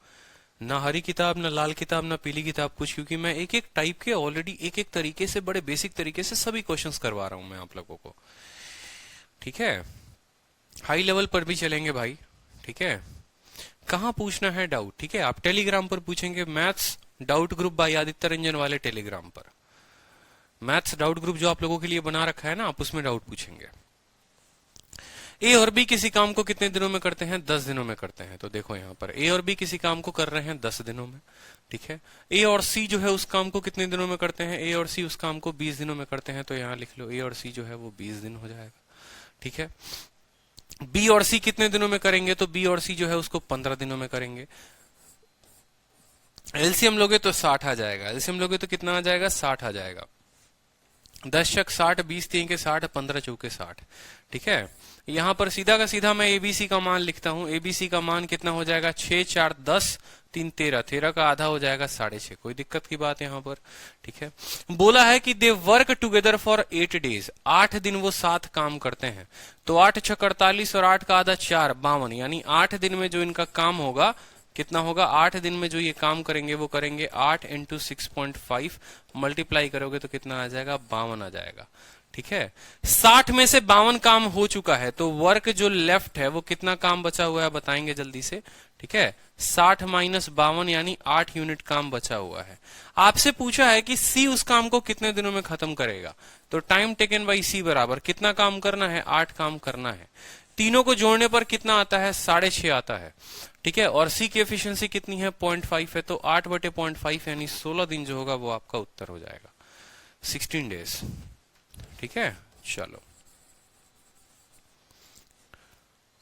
[SPEAKER 1] ना हरी किताब, ना लाल किताब, ना पीली किताब, कुछ, क्योंकि मैं एक एक टाइप के ऑलरेडी एक एक तरीके से, बड़े बेसिक तरीके से सभी क्वेश्चंस करवा रहा हूं मैं आप लोगों को, ठीक है। हाई लेवल पर भी चलेंगे भाई, ठीक है। कहाँ पूछना है डाउट? ठीक है, आप टेलीग्राम पर पूछेंगे, maths doubt group by Aditya Ranjan वाले टेलीग्राम पर। मैथ्स डाउट ग्रुप जो आप लोगों के लिए बना रखा है ना, आप उसमें डाउट पूछेंगे। ए और बी किसी काम को कितने दिनों में करते हैं? 10 दिनों में करते हैं। तो देखो यहाँ पर ए और बी किसी काम को कर रहे हैं 10 दिनों में, ठीक है। ए और सी जो है उस काम को कितने दिनों में करते हैं? ए और सी उस काम को 20 दिनों में करते हैं। तो यहाँ लिख लो ए और सी जो है वो 20 दिन हो जाएगा, ठीक है। बी और सी कितने दिनों में करेंगे? तो बी और सी जो है उसको 15 दिनों में करेंगे। एलसीएम लोगे तो 60 आ जाएगा। एलसीएम लोगे तो कितना आ जाएगा? 60 आ जाएगा। 10 छक 60, 20 3 के 60, 15 चौके 60, ठीक है। यहां पर सीधा का सीधा मैं एबीसी का मान लिखता हूं। एबीसी का मान कितना हो जाएगा? 6 4 10 3 13, 13 का आधा हो जाएगा 6.5। कोई दिक्कत की बात यहां पर, ठीक है। बोला है कि they work together for 8 days, 8 दिन वो साथ काम करते हैं। तो 8 छक 48 और 8 का आधा 4 52, यानी 8 दिन में जो इनका काम होगा कितना होगा? 8 दिन में जो ये काम करेंगे वो करेंगे 8 × 6.5, मल्टीप्लाई करोगे तो कितना आ जाएगा? 52 आ जाएगा, ठीक है। 60 में से 52 काम हो चुका है, तो वर्क जो लेफ्ट है वो कितना काम बचा हुआ है बताएंगे जल्दी से, ठीक है। 60 - 52 यानी 8 यूनिट काम बचा हुआ है। आपसे पूछा है कि सी उस काम को कितने दिनों में खत्म करेगा, तो टाइम टेकन बाई सी बराबर कितना काम करना है? 8 काम करना है। तीनों को जोड़ने पर कितना आता है? 6.5 आता है, ठीक है। और सी की एफिशिएंसी कितनी है? 0.5 है। तो 8/0.5 यानी 16 दिन जो होगा वो आपका उत्तर हो जाएगा, 16 डेज, ठीक है। चलो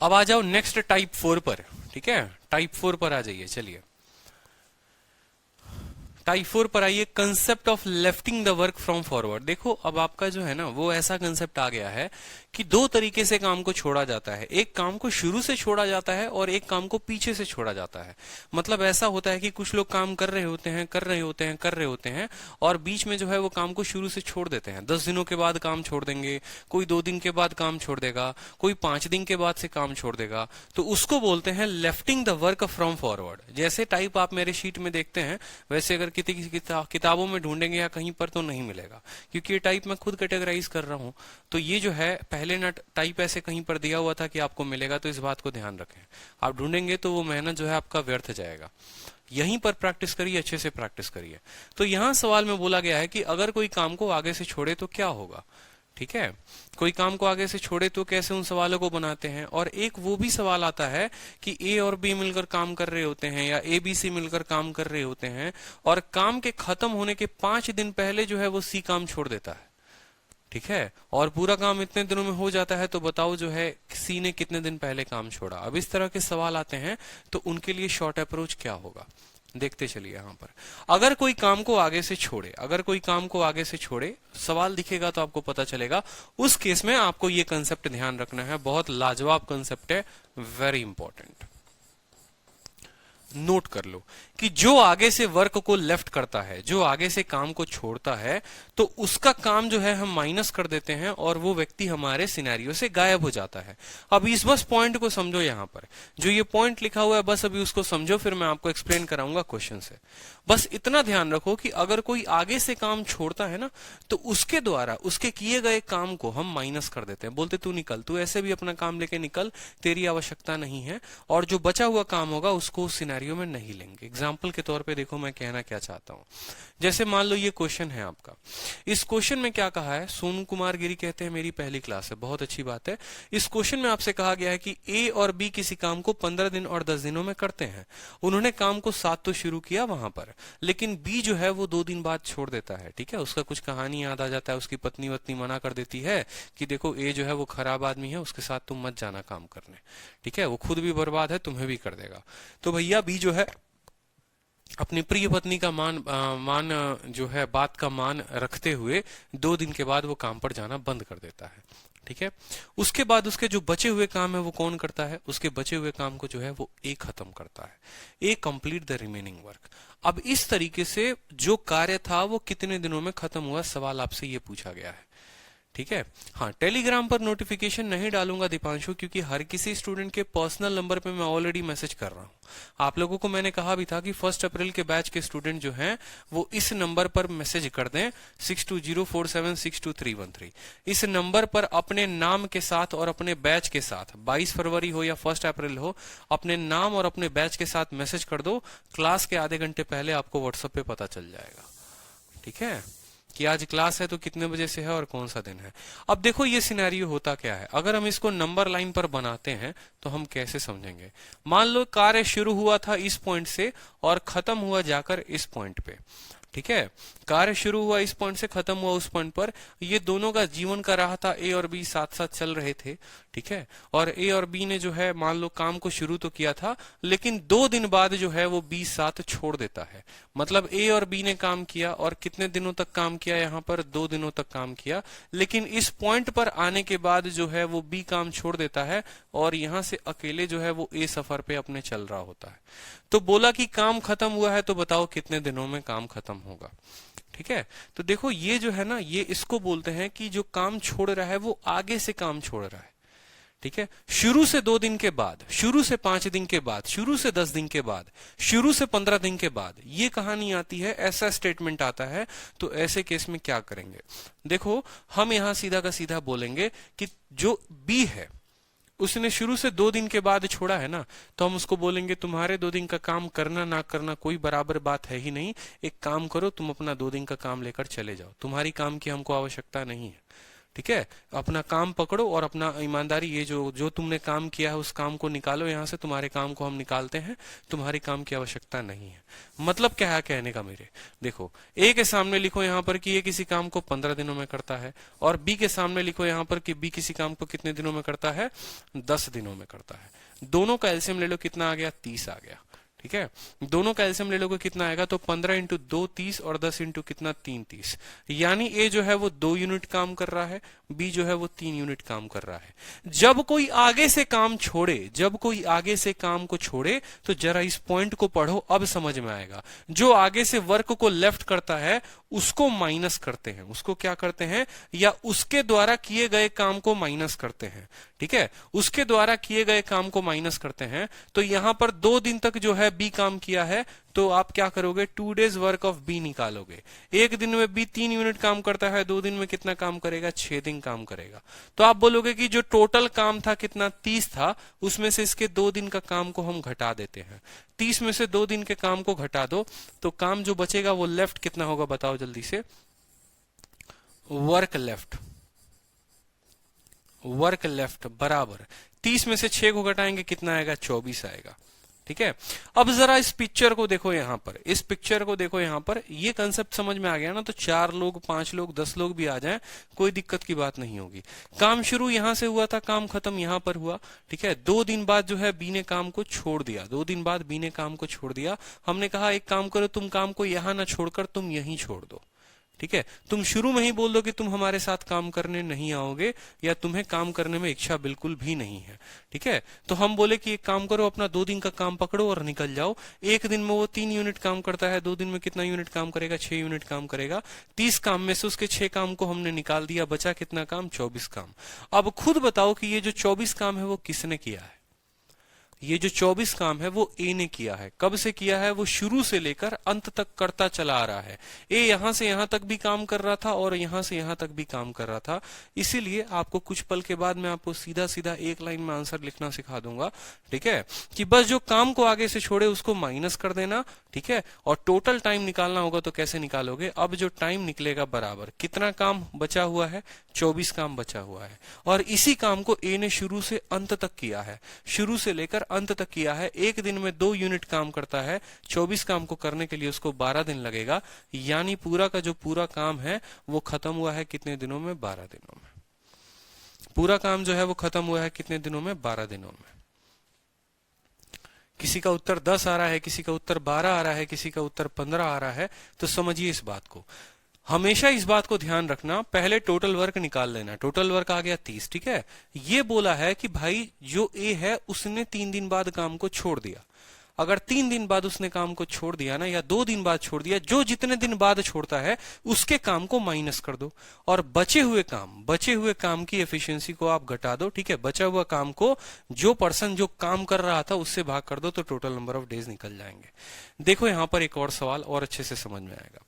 [SPEAKER 1] अब आ जाओ नेक्स्ट टाइप 4 पर, ठीक है। टाइप 4 पर आ जाइए, चलिए टाइप 4 पर आइए। Concept of lifting the work from forward. देखो अब आपका जो है ना वो ऐसा कंसेप्ट आ गया है कि दो तरीके से काम को छोड़ा जाता है, एक काम को शुरू से छोड़ा जाता है और एक काम को पीछे से छोड़ा जाता है। मतलब ऐसा होता है कि कुछ लोग काम कर रहे होते हैं और बीच में जो है वो काम को शुरू से छोड़ देते हैं। 10 दिनों के बाद काम छोड़ देंगे, कोई 2 दिन के बाद काम छोड़ देगा, कोई 5 दिन के बाद से काम छोड़ देगा। तो उसको बोलते हैं lifting the work from forward. जैसे टाइप आप मेरे शीट में देखते हैं वैसे अगर किसी किताबों में ढूंढेंगे या कहीं पर तो नहीं मिलेगा, क्योंकि ये टाइप मैं खुद कैटेगराइज कर रहा हूं। तो ये जो है पहले ना टाइप ऐसे कहीं पर दिया हुआ था कि आपको मिलेगा, तो इस बात को ध्यान रखें। आप ढूंढेंगे तो वो मेहनत जो है आपका व्यर्थ जाएगा। यहीं पर प्रैक्टिस करिए, अच्छे से प्रैक्टिस करिए। तो यहां सवाल में बोला गया है कि अगर कोई काम को आगे से छोड़े तो क्या होगा। ठीक है, कोई काम को आगे से छोड़े तो कैसे उन सवालों को बनाते हैं। और एक वो भी सवाल आता है कि ए और बी मिलकर काम कर रहे होते हैं या ए बी सी मिलकर काम कर रहे होते हैं और काम के खत्म होने के 5 दिन पहले जो है वो सी काम छोड़ देता है। ठीक है, और पूरा काम इतने दिनों में हो जाता है, तो बताओ जो है सी ने कितने दिन पहले काम छोड़ा। अब इस तरह के सवाल आते हैं तो उनके लिए शॉर्ट अप्रोच क्या होगा, देखते चलिए। यहां पर अगर कोई काम को आगे से छोड़े, सवाल दिखेगा तो आपको पता चलेगा। उस केस में आपको ये कंसेप्ट ध्यान रखना है, बहुत लाजवाब कंसेप्ट है, वेरी इंपॉर्टेंट। नोट कर लो कि जो आगे से वर्क को लेफ्ट करता है, जो आगे से काम को छोड़ता है, तो उसका काम जो है हम माइनस कर देते हैं और वो व्यक्ति हमारे सिनेरियो से गायब हो जाता है। अब इस बस पॉइंट को समझो, यहां पर जो ये पॉइंट लिखा हुआ है बस अभी उसको समझो, फिर मैं आपको एक्सप्लेन कराऊंगा क्वेश्चन से। बस इतना ध्यान रखो कि अगर कोई आगे से काम छोड़ता है ना, तो उसके द्वारा उसके किए गए काम को हम माइनस कर देते हैं, बोलते तू निकल, तू ऐसे भी अपना काम लेके निकल, तेरी आवश्यकता नहीं है। और जो बचा हुआ काम होगा उसको उस सिनेरियो में नहीं लेंगे। एग्जाम्पल के तौर पे देखो मैं कहना क्या चाहता हूं। जैसे मान लो ये क्वेश्चन है आपका, इस क्वेश्चन में क्या कहा है, सोनू कुमार गिरी कहते हैं मेरी पहली क्लास है, बहुत अच्छी बात है। इस क्वेश्चन में आपसे कहा गया है कि ए और बी किसी काम को 15 दिन और 10 दिनों में करते हैं। उन्होंने काम को 7 तो शुरू किया वहां पर, लेकिन बी जो है वो 2 दिन बाद छोड़ देता है। ठीक है, उसका कुछ कहानी याद आ जाता है, उसकी पत्नी वत्नी मना कर देती है कि देखो ए जो है वो खराब आदमी है, उसके साथ तुम मत जाना काम करने। ठीक है, वो खुद भी बर्बाद है, तुम्हें भी कर देगा। तो भैया बी जो है अपनी प्रिय पत्नी का मान जो है बात का मान रखते हुए 2 दिन के बाद वो काम पर जाना बंद कर देता है। ठीक है, उसके बाद उसके जो बचे हुए काम है वो कौन करता है, उसके बचे हुए काम को जो है वो ए खत्म करता है, ए कंप्लीट द रिमेनिंग वर्क। अब इस तरीके से जो कार्य था वो कितने दिनों में खत्म हुआ, सवाल आपसे ये पूछा गया है। ठीक है, हाँ टेलीग्राम पर नोटिफिकेशन नहीं डालूंगा दीपांशु, क्योंकि हर किसी स्टूडेंट के पर्सनल नंबर पे मैं ऑलरेडी मैसेज कर रहा हूँ। आप लोगों को मैंने कहा भी था कि 1 अप्रैल के बैच के स्टूडेंट जो हैं वो इस नंबर पर मैसेज कर दें 6204762313। इस नंबर पर अपने नाम के साथ और अपने बैच के साथ 22 फरवरी हो या 1 अप्रैल हो, अपने नाम और अपने बैच के साथ मैसेज कर दो। क्लास के आधे घंटे पहले आपको व्हाट्सएप पे पता चल जाएगा। ठीक है, कि आज क्लास है तो कितने बजे से है और कौन सा दिन है। अब देखो ये सिनेरियो होता क्या है, अगर हम इसको नंबर लाइन पर बनाते हैं तो हम कैसे समझेंगे। मान लो कार्य शुरू हुआ था इस पॉइंट से और खत्म हुआ जाकर इस पॉइंट पे। ठीक है, कार्य शुरू हुआ इस पॉइंट से, खत्म हुआ उस पॉइंट पर। ये दोनों का जीवन का राह था, ए और बी साथ साथ चल रहे थे। ठीक है, और ए और बी ने जो है मान लो काम को शुरू तो किया था, लेकिन 2 दिन बाद जो है वो बी साथ छोड़ देता है। मतलब ए और बी ने काम किया और कितने दिनों तक काम किया, यहाँ पर 2 दिनों तक काम किया, लेकिन इस पॉइंट पर आने के बाद जो है वो बी काम छोड़ देता है और यहाँ से अकेले जो है वो ए सफर पे अपने चल रहा होता है। तो बोला कि काम खत्म हुआ है, तो बताओ कितने दिनों में काम खत्म होगा। ठीक है, तो देखो ये जो है ना, ये इसको बोलते हैं कि जो काम छोड़ रहा है वो आगे से काम छोड़ रहा है। ठीक है, शुरू से 2 दिन के बाद, शुरू से 5 दिन के बाद, शुरू से 10 दिन के बाद, शुरू से 15 दिन के बाद, ये कहानी आती है, ऐसा स्टेटमेंट आता है। तो ऐसे केस में क्या करेंगे, देखो हम यहां सीधा का सीधा बोलेंगे कि जो बी है उसने शुरू से 2 दिन के बाद छोड़ा है ना, तो हम उसको बोलेंगे तुम्हारे 2 दिन का काम करना ना करना कोई बराबर बात है ही नहीं। एक काम करो, तुम अपना 2 दिन का काम लेकर चले जाओ, तुम्हारी काम की हमको आवश्यकता नहीं है। ठीक है, अपना काम पकड़ो और अपना ईमानदारी, ये जो तुमने काम किया है उस काम को निकालो यहाँ से, तुम्हारे काम को हम निकालते हैं, तुम्हारी काम की आवश्यकता नहीं है। मतलब क्या है कहने का मेरे, देखो ए के सामने लिखो यहाँ पर कि ये किसी काम को 15 दिनों में करता है, और बी के सामने लिखो यहाँ पर कि बी किसी काम को कितने दिनों में करता है, 10 दिनों में करता है। दोनों का एलसीएम ले लो, कितना आ गया, 30 आ गया। ठीक है, दोनों का एलसीएम ले लोगे कितना आएगा, तो 15 इंटू 2 30 और 10 इंटू कितना 3 30, यानी ए जो है वो 2 यूनिट काम कर रहा है, बी जो है वो 3 यूनिट काम कर रहा है। जब कोई आगे से काम छोड़े, जब कोई आगे से काम को छोड़े, तो जरा इस पॉइंट को पढ़ो, अब समझ में आएगा। जो आगे से वर्क को लेफ्ट करता है उसको माइनस करते हैं, उसको क्या करते हैं, या उसके द्वारा किए गए काम को माइनस करते हैं। ठीक है, उसके द्वारा किए गए काम को माइनस करते हैं। तो यहां पर 2 दिन तक जो है बी काम किया है, तो आप क्या करोगे, 2 days वर्क ऑफ बी निकालोगे। एक दिन में बी 3 यूनिट काम करता है, 2 दिन में कितना काम करेगा, 6 दिन काम करेगा। तो आप बोलोगे कि जो टोटल काम था कितना 30 था, उसमें से इसके 2 दिन का काम को हम घटा देते हैं। 30 में से 2 दिन के काम को घटा दो, तो काम जो बचेगा वो लेफ्ट कितना होगा, बताओ जल्दी से। वर्क लेफ्ट, वर्क लेफ्ट बराबर 30 में से 6 को घटाएंगे कितना आएगा, 24 आएगा। ठीक है, अब जरा इस पिक्चर को देखो, यहां पर इस पिक्चर को देखो, यहां पर ये कंसेप्ट समझ में आ गया ना, तो 4 लोग 5 लोग 10 लोग भी आ जाएं, कोई दिक्कत की बात नहीं होगी। काम शुरू यहां से हुआ था, काम खत्म यहां पर हुआ। ठीक है, 2 दिन बाद जो है बी ने काम को छोड़ दिया, 2 दिन बाद बी ने काम को छोड़ दिया। हमने कहा एक काम करो, तुम काम को यहां ना छोड़कर तुम यहीं छोड़ दो। ठीक है, तुम शुरू में ही बोल दो कि तुम हमारे साथ काम करने नहीं आओगे, या तुम्हें काम करने में इच्छा बिल्कुल भी नहीं है। ठीक है, तो हम बोले कि एक काम करो, अपना 2 दिन का काम पकड़ो और निकल जाओ। एक दिन में वो 3 यूनिट काम करता है, 2 दिन में कितना यूनिट काम करेगा, 6 यूनिट काम करेगा। 30 काम में से उसके 6 काम को हमने निकाल दिया, बचा कितना काम, 24 काम। अब खुद बताओ कि ये जो 24 काम है वो किसने किया है। ये जो 24 काम है वो ए ने किया है। कब से किया है, वो शुरू से लेकर अंत तक करता चला आ रहा है। ए यहां से यहां तक भी काम कर रहा था और यहां से यहां तक भी काम कर रहा था। इसीलिए आपको कुछ पल के बाद मैं आपको सीधा सीधा एक लाइन में आंसर लिखना सिखा दूंगा। ठीक है, कि बस जो काम को आगे से छोड़े उसको माइनस कर देना। ठीक है, और टोटल टाइम निकालना होगा तो कैसे निकालोगे, अब जो टाइम निकलेगा बराबर कितना काम बचा हुआ है, 24 काम बचा हुआ है। और इसी काम को ए ने शुरू से अंत तक किया है, शुरू से लेकर अंत तक किया है। एक दिन में 2 यूनिट काम करता है, 24 काम को करने के लिए उसको 12 दिन लगेगा। यानी पूरा का जो पूरा काम है वो खत्म हुआ है कितने दिनों में, 12 दिनों में। पूरा काम जो है वो खत्म हुआ है कितने दिनों में, 12 दिनों में। किसी का उत्तर 10 आ रहा है, किसी का उत्तर 12 आ रहा है, किसी का उत्तर 15 आ रहा है। तो समझिए इस बात को, हमेशा इस बात को ध्यान रखना, पहले टोटल वर्क निकाल लेना। टोटल वर्क आ गया 30। ठीक है, ये बोला है कि भाई जो ए है उसने 3 दिन बाद काम को छोड़ दिया। अगर 3 दिन बाद उसने काम को छोड़ दिया ना, या 2 दिन बाद छोड़ दिया, जो जितने दिन बाद छोड़ता है उसके काम को माइनस कर दो, और बचे हुए काम की एफिशिएंसी को आप घटा दो। ठीक है, बचा हुआ काम को जो पर्सन जो काम कर रहा था उससे भाग कर दो, तो टोटल नंबर ऑफ डेज निकल जाएंगे। देखो यहां पर एक और सवाल और अच्छे से समझ में आएगा।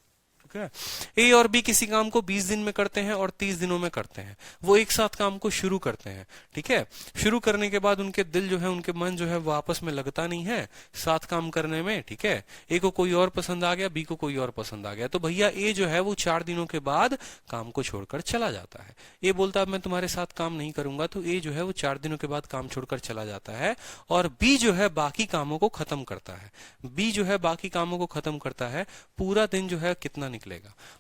[SPEAKER 1] ए और बी किसी काम को 20 दिन में करते हैं और 30 दिनों में करते हैं। वो एक साथ काम को शुरू करते हैं। ठीक है, शुरू करने के बाद उनके दिल जो है, उनके मन जो है वो आपस में लगता नहीं है साथ काम करने में। ठीक है, ए को कोई और पसंद आ गया, बी को कोई और पसंद आ गया, तो भैया ए जो है वो 4 दिनों के बाद काम को छोड़कर चला जाता है। ए बोलता है मैं तुम्हारे साथ काम नहीं करूंगा, तो ए जो है वो 4 दिनों के बाद काम छोड़कर चला जाता है, और बी जो है बाकी कामों को खत्म करता है। बी जो है बाकी कामों को खत्म करता है। पूरा दिन जो है कितना निकलेगा,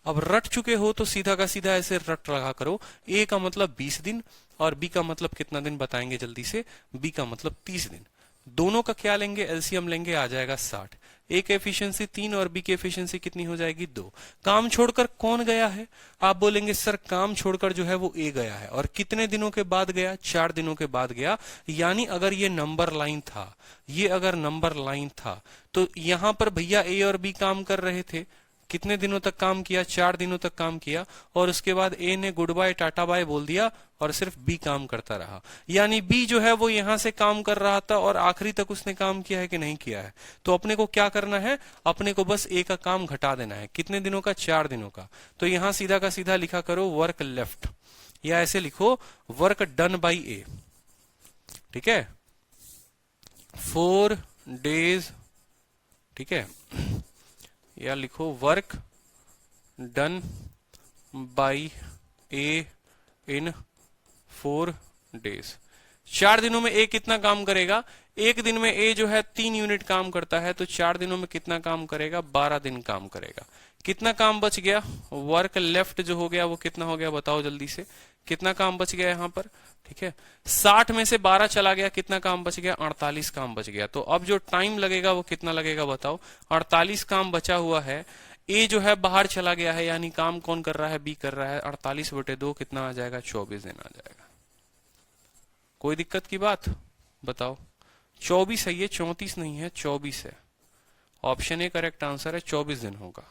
[SPEAKER 1] अब रट चुके हो तो सीधा का सीधा ऐसे रट लगा करो। ए का मतलब 20 दिन और बी का मतलब कितना दिन बताएंगे जल्दी से, बी का मतलब 30 दिन। दोनों का क्या लेंगे, एलसीएम लेंगे, आ जाएगा 60। ए की एफिशिएंसी 3 और बी की एफिशिएंसी कितनी हो जाएगी, 2। काम छोड़कर कौन गया है, आप बोलेंगे सर काम छोड़कर जो है वो ए गया है, और कितने दिनों के बाद गया, 4 दिनों के बाद गया। यानी अगर ये नंबर लाइन था, ये अगर नंबर लाइन था, तो यहां पर भैया ए और बी काम कर रहे थे। कितने दिनों तक काम किया, 4 दिनों तक काम किया, और उसके बाद ए ने गुड बाय टाटा बाय बोल दिया और सिर्फ बी काम करता रहा। यानी बी जो है वो यहां से काम कर रहा था और आखिरी तक उसने काम किया है कि नहीं किया है। तो अपने को क्या करना है, अपने को बस ए का काम घटा देना है। कितने दिनों का, 4 दिनों का। तो यहां सीधा का सीधा लिखा करो वर्क लेफ्ट, या ऐसे लिखो वर्क डन बाई ए। ठीक है, 4 days। ठीक है, या लिखो work done by A in 4 days। 4 दिनों में ए कितना काम करेगा, एक दिन में ए जो है 3 यूनिट काम करता है, तो 4 दिनों में कितना काम करेगा, 12 दिन काम करेगा। कितना काम बच गया, वर्क लेफ्ट जो हो गया वो कितना हो गया बताओ जल्दी से, कितना काम बच गया यहाँ पर, ठीक है। 60 में से 12 चला गया, कितना काम बच गया, 48 काम बच गया। तो अब जो टाइम लगेगा वो कितना लगेगा बताओ, 48 काम बचा हुआ है। ए जो है बाहर चला गया है, यानी काम कौन कर रहा है, बी कर रहा है। 48/2 कितना आ जाएगा, 24 दिन आ जाएगा। कोई दिक्कत की बात बताओ। 24 है ये, 34 नहीं है, 24 है। ऑप्शन ए करेक्ट आंसर है, 24 दिन होगा।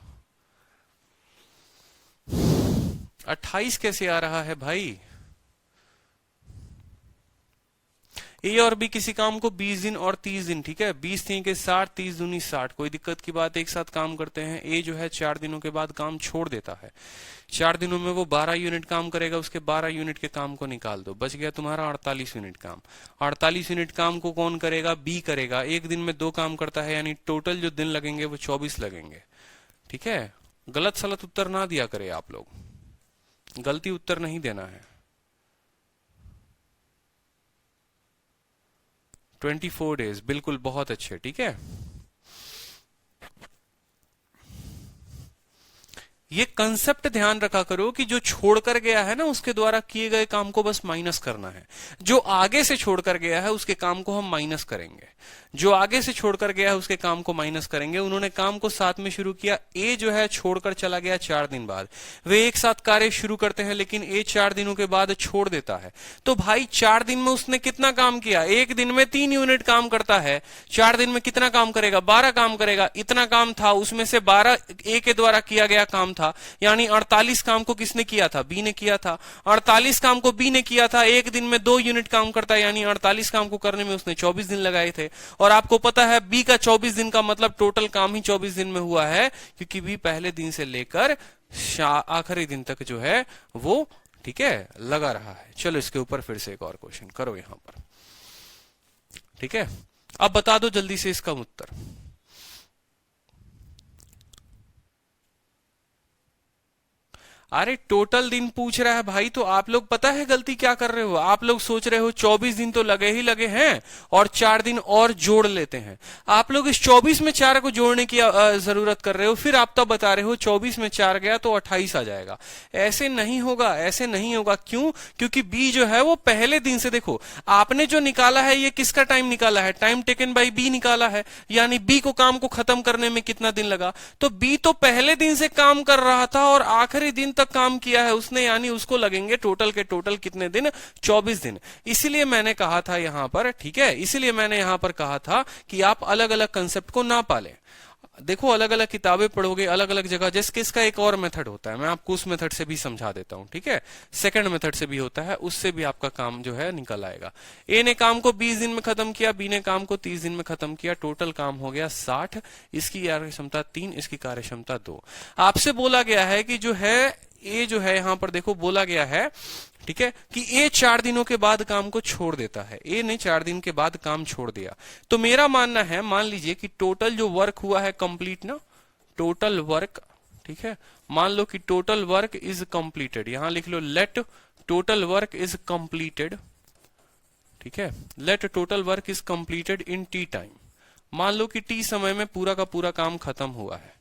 [SPEAKER 1] 28 कैसे आ रहा है भाई। ए और बी किसी काम को 20 दिन और 30 दिन, ठीक है। 20 3 के 60, 30 दूनी 60, कोई दिक्कत की बात, एक साथ काम करते हैं। ए जो है 4 दिनों के बाद काम छोड़ देता है। 4 दिनों में वो 12 यूनिट काम करेगा, उसके 12 यूनिट के काम को निकाल दो, बच गया तुम्हारा 48 यूनिट काम। 48 यूनिट काम को कौन करेगा, बी करेगा। एक दिन में 2 काम करता है, यानी टोटल जो दिन लगेंगे वो 24 लगेंगे, ठीक है। गलत सलत उत्तर ना दिया करे आप लोग, गलती उत्तर नहीं देना है। 24 डेज, बिल्कुल, बहुत अच्छे, ठीक है। ये कंसेप्ट ध्यान रखा करो कि जो छोड़कर गया है ना उसके द्वारा किए गए काम को बस माइनस करना है। जो आगे से छोड़कर गया है उसके काम को हम माइनस करेंगे। जो आगे से छोड़कर गया है उसके काम को माइनस करेंगे। उन्होंने काम को 7 में शुरू किया, ए जो है छोड़कर चला गया 4 दिन बाद। वे एक साथ कार्य शुरू करते हैं, लेकिन ए 4 दिनों के बाद छोड़ देता है। तो भाई 4 दिन में उसने कितना काम किया, एक दिन में 3 यूनिट काम करता है। 4 दिन में कितना काम करेगा, 12 काम करेगा। इतना काम था, उसमें से 12 ए के द्वारा किया गया काम था, यानी 48 काम को किसने किया था, बी ने किया था। 48 काम को बी ने किया था, एक दिन में 2 यूनिट काम करता है, यानी 48 काम को करने में उसने 24 दिन लगाए थे। और आपको पता है बी का 24 दिन का मतलब टोटल काम ही 24 दिन में हुआ है, क्योंकि बी पहले दिन से लेकर आखिरी दिन तक जो है वो, ठीक है, लगा रहा है। चलो इसके ऊपर फिर से एक और क्वेश्चन करो यहां पर, ठीक है। अब बता दो जल्दी से इसका उत्तर। अरे टोटल दिन पूछ रहा है भाई, तो आप लोग पता है गलती क्या कर रहे हो। आप लोग सोच रहे हो 24 दिन तो लगे ही लगे हैं और 4 दिन और जोड़ लेते हैं। आप लोग इस 24 में 4 को जोड़ने की जरूरत कर रहे हो, फिर आप तब बता रहे हो 24 में 4 गया तो 28 आ जाएगा। ऐसे नहीं होगा, ऐसे नहीं होगा। क्यों, क्योंकि बी जो है वो पहले दिन से, देखो आपने जो निकाला है ये किसका टाइम निकाला है, टाइम टेकन बाई बी निकाला है, यानी बी को काम को खत्म करने में कितना दिन लगा। तो बी तो पहले दिन से काम कर रहा था और आखिरी दिन तक काम किया है उसने, यानी उसको लगेंगे टोटल के टोटल कितने दिन, 24 दिन। इसीलिए मैंने कहा था यहां पर, ठीक है, इसीलिए मैंने यहां पर कहा था कि आप अलग अलग कंसेप्ट को ना पालें। देखो अलग अलग किताबें पढ़ोगे अलग अलग जगह, जैसे कि इसका एक और मेथड होता है, मैं आपको उस मेथड से भी समझा देता हूं, ठीक है। सेकंड मेथड से भी होता है, उससे भी आपका काम जो है निकल आएगा। ए ने काम को 20 दिन में खत्म किया, बी ने काम को 30 दिन में खत्म किया, टोटल काम हो गया 60। इसकी कार्य क्षमता 3, इसकी कार्य क्षमता 2। आपसे बोला गया है कि जो है ए जो है यहां पर देखो बोला गया है, ठीक है, कि ए 4 दिनों के बाद काम को छोड़ देता है। ए ने 4 दिन के बाद काम छोड़ दिया। तो मेरा मानना है, मान लीजिए कि टोटल जो वर्क हुआ है कंप्लीट ना, टोटल वर्क, ठीक है, मान लो कि टोटल वर्क इज कंप्लीटेड। यहां लिख लो let total work is completed, ठीक है, let total work is completed in T time. मान लो कि टी समय में पूरा का पूरा काम खत्म हुआ है।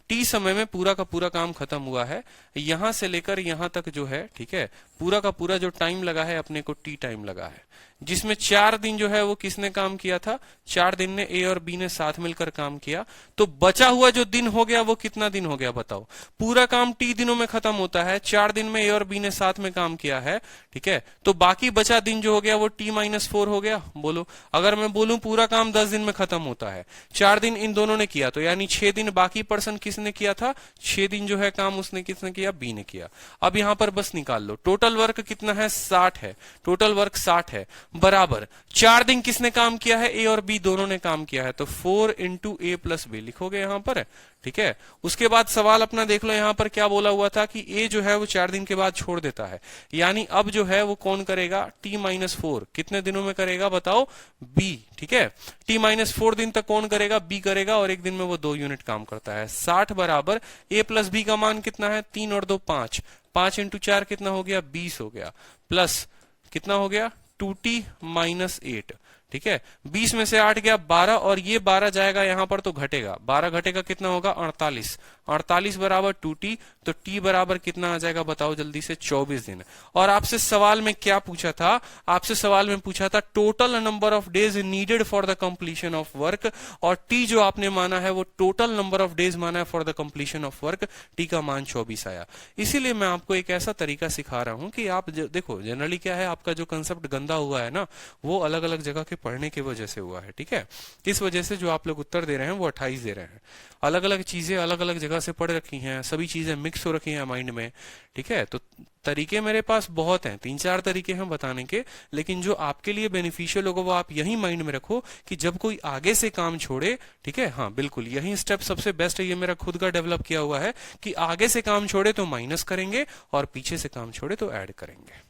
[SPEAKER 1] टी समय में पूरा का पूरा काम खत्म हुआ है, यहां से लेकर यहां तक जो है, ठीक है, पूरा का पूरा जो टाइम लगा है अपने को टी टाइम लगा है, जिसमें 4 दिन जो है वो किसने काम किया था, 4 दिन ने ए और बी ने साथ मिलकर काम किया। तो बचा हुआ जो दिन हो गया वो कितना दिन हो गया बताओ। पूरा काम टी दिनों में खत्म होता है, 4 दिन में ए और बी ने साथ में काम किया है, ठीक है। तो बाकी बचा दिन जो हो गया वो T-4 हो गया। बोलो, अगर मैं बोलूं पूरा काम 10 दिन में खत्म होता है, 4 दिन इन दोनों ने किया, तो यानी 6 दिन बाकी पर्सन किसने किया था, 6 दिन जो है काम उसने किसने किया, बी ने किया। अब यहां पर बस निकाल लो, टोटल वर्क कितना है, 60 है, टोटल वर्क 60 है, बराबर 4 दिन किसने काम किया है, ए और बी दोनों ने काम किया है। तो 4 इंटू ए प्लस बी लिखोगे यहां पर, ठीक है। उसके बाद सवाल अपना देख लो, यहां पर क्या बोला हुआ था कि ए जो है वो 4 दिन के बाद छोड़ देता है, यानी अब जो है वो कौन करेगा, T-4 कितने दिनों में करेगा बताओ, बी, ठीक है। T-4 दिन तक कौन करेगा, बी करेगा, और एक दिन में वो 2 यूनिट काम करता है। 60 बराबर ए प्लस बी का मान कितना है, 3 और 2 5, 5 इंटू 4 कितना हो गया, 20 हो गया, प्लस कितना हो गया 2T-8, ठीक है। 20 में से 8 गया 12, और ये 12 जाएगा यहां पर तो घटेगा, 12 घटेगा कितना होगा 48, 48 बराबर 2t, तो t बराबर कितना आ जाएगा बताओ जल्दी से, 24 दिन। और आपसे सवाल में क्या पूछा था, आपसे सवाल में पूछा था total number of days needed for the completion of work, और t जो आपने माना है वो टोटल नंबर ऑफ डेज माना है for the completion of work, t का मान 24 आया। इसीलिए मैं आपको एक ऐसा तरीका सिखा रहा हूं कि आप देखो जनरली क्या है, आपका जो कंसेप्ट गंदा हुआ है ना वो अलग अलग जगह के पढ़ने की वजह से हुआ है, ठीक है। इस वजह से जो आप लोग उत्तर दे रहे हैं वो 28 दे रहे हैं, अलग अलग चीजें अलग अलग जगह से पढ़ रखी हैं, सभी चीजें मिक्स हो रखी हैं माइंड में, ठीक है। तो तरीके मेरे पास बहुत हैं, 3-4 तरीके हैं बताने के, लेकिन जो आपके लिए बेनिफिशियल होगा वो आप यही माइंड में रखो कि जब कोई आगे से काम छोड़े, ठीक है, हाँ बिल्कुल यही स्टेप सबसे बेस्ट है, ये मेरा खुद का डेवलप किया हुआ है कि आगे से काम छोड़े तो माइनस करेंगे और पीछे से काम छोड़े तो ऐड करेंगे,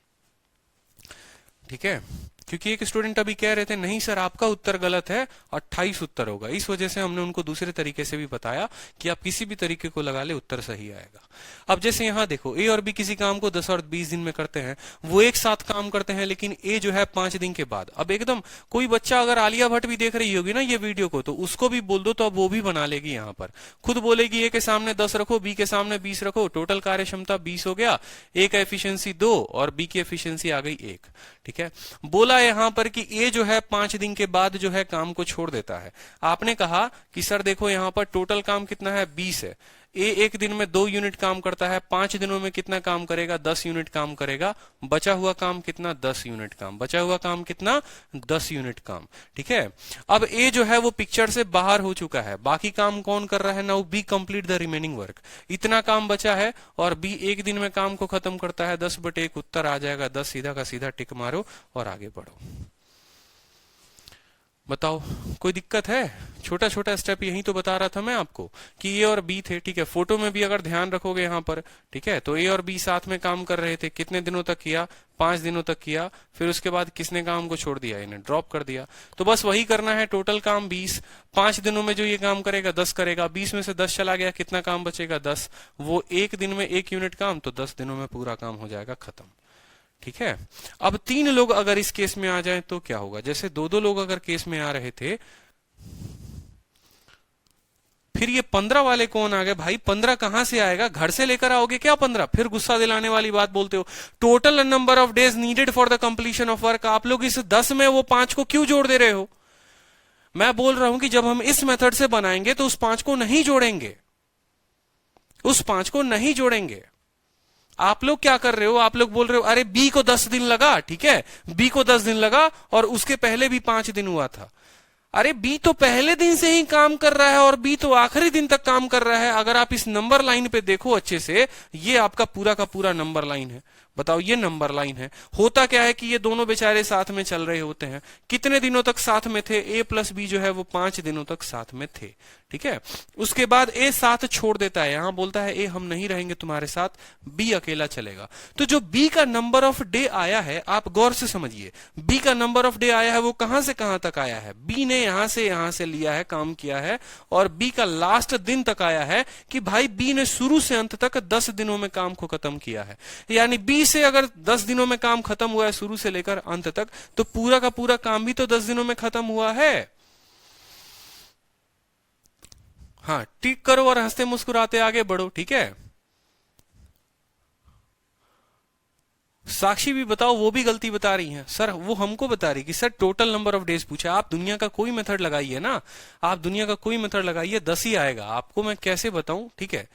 [SPEAKER 1] ठीक है। क्योंकि एक स्टूडेंट अभी कह रहे थे नहीं सर आपका उत्तर गलत है, 28 उत्तर होगा, इस वजह से हमने उनको दूसरे तरीके से भी बताया कि आप किसी भी तरीके को लगा ले उत्तर सही आएगा। अब जैसे यहाँ देखो ए और बी किसी काम को 10 और 20 दिन में करते हैं, वो एक साथ काम करते हैं, लेकिन ए जो है 5 दिन के बाद। अब एकदम कोई बच्चा अगर आलिया भट्ट भी देख रही होगी ना ये वीडियो को, तो उसको भी बोल दो तो अब वो भी बना लेगी, यहाँ पर खुद बोलेगी ए के सामने 10 रखो, बी के सामने 20 रखो, टोटल कार्य क्षमता 20 हो गया, ए का एफिशिएंसी 2 और बी की एफिशिएंसी आ गई 1, ठीक है। बोला यहाँ पर कि ए जो है 5 दिन के बाद जो है काम को छोड़ देता है। आपने कहा कि सर देखो यहाँ पर टोटल काम कितना है, 20 है, ए एक दिन में 2 यूनिट काम करता है, 5 दिनों में कितना काम करेगा, 10 यूनिट काम करेगा, बचा हुआ काम कितना, 10 यूनिट काम, बचा हुआ काम कितना, 10 यूनिट काम, ठीक है। अब ए जो है वो पिक्चर से बाहर हो चुका है, बाकी काम कौन कर रहा है, now B complete the remaining work, इतना काम बचा है और बी एक दिन में काम को खत्म करता है, 10/1 उत्तर आ जाएगा 10, सीधा का सीधा टिक मारो और आगे बढ़ो। बताओ कोई दिक्कत है, छोटा छोटा स्टेप यही तो बता रहा था मैं आपको कि ए और बी थे, ठीक है। फोटो में भी अगर ध्यान रखोगे यहाँ पर, ठीक है, तो ए और बी साथ में काम कर रहे थे, कितने दिनों तक किया, 5 दिनों तक किया, फिर उसके बाद किसने काम को छोड़ दिया, इन्हें ड्रॉप कर दिया। तो बस वही करना है, टोटल काम 20, 5 दिनों में जो ये काम करेगा 10 करेगा, 20 में से 10 चला गया, कितना काम बचेगा 10, वो एक दिन में 1 यूनिट काम, तो 10 दिनों में पूरा काम हो जाएगा खत्म, ठीक है। अब 3 लोग अगर इस केस में आ जाएं तो क्या होगा, जैसे 2-2 लोग अगर केस में आ रहे थे, फिर ये 15 वाले कौन आ गए भाई, 15 कहां से आएगा, घर से लेकर आओगे क्या 15, फिर गुस्सा दिलाने वाली बात बोलते हो। Total number of days needed for the completion of work, आप लोग इस 10 में वो 5 को क्यों जोड़ दे रहे हो। मैं बोल रहा हूं कि जब हम इस मेथड से बनाएंगे तो उस 5 को नहीं जोड़ेंगे, उस 5 को नहीं जोड़ेंगे। आप लोग क्या कर रहे हो, आप लोग बोल रहे हो अरे बी को 10 दिन लगा, ठीक है, बी को 10 दिन लगा और उसके पहले भी 5 दिन हुआ था। अरे बी तो पहले दिन से ही काम कर रहा है और बी तो आखिरी दिन तक काम कर रहा है। अगर आप इस नंबर लाइन पे देखो अच्छे से, ये आपका पूरा का पूरा नंबर लाइन है। बताओ ये नंबर लाइन है। होता क्या है कि ये दोनों बेचारे साथ में चल रहे होते हैं। कितने दिनों तक साथ में थे, ए प्लस बी जो है वो 5 दिनों तक साथ में थे, ठीक है। उसके बाद ए साथ छोड़ देता है, यहां बोलता है ए हम नहीं रहेंगे तुम्हारे साथ, बी अकेला चलेगा। तो जो बी का नंबर ऑफ डे आया है, आप गौर से समझिए, बी का नंबर ऑफ डे आया है वो कहां से कहां तक आया है, बी ने यहां से लिया है, काम किया है, और बी का लास्ट दिन तक आया है कि भाई बी ने शुरू से अंत तक 10 दिनों में काम को खत्म किया है। यानी बी से अगर 10 दिनों में काम खत्म हुआ है शुरू से लेकर अंत तक, तो पूरा का पूरा काम भी तो 10 दिनों में खत्म हुआ है। हाँ, टिक करो और हंसते मुस्कुराते आगे बढ़ो, ठीक है। साक्षी भी बताओ, वो भी गलती बता रही हैं सर, वो हमको बता रही कि sir total number of days पूछा। आप दुनिया का कोई मेथड लगाइए ना, आप दुनिया का कोई मेथड लगाइए, 10 ही आएगा। आपको मैं कैसे बताऊं, ठीक है।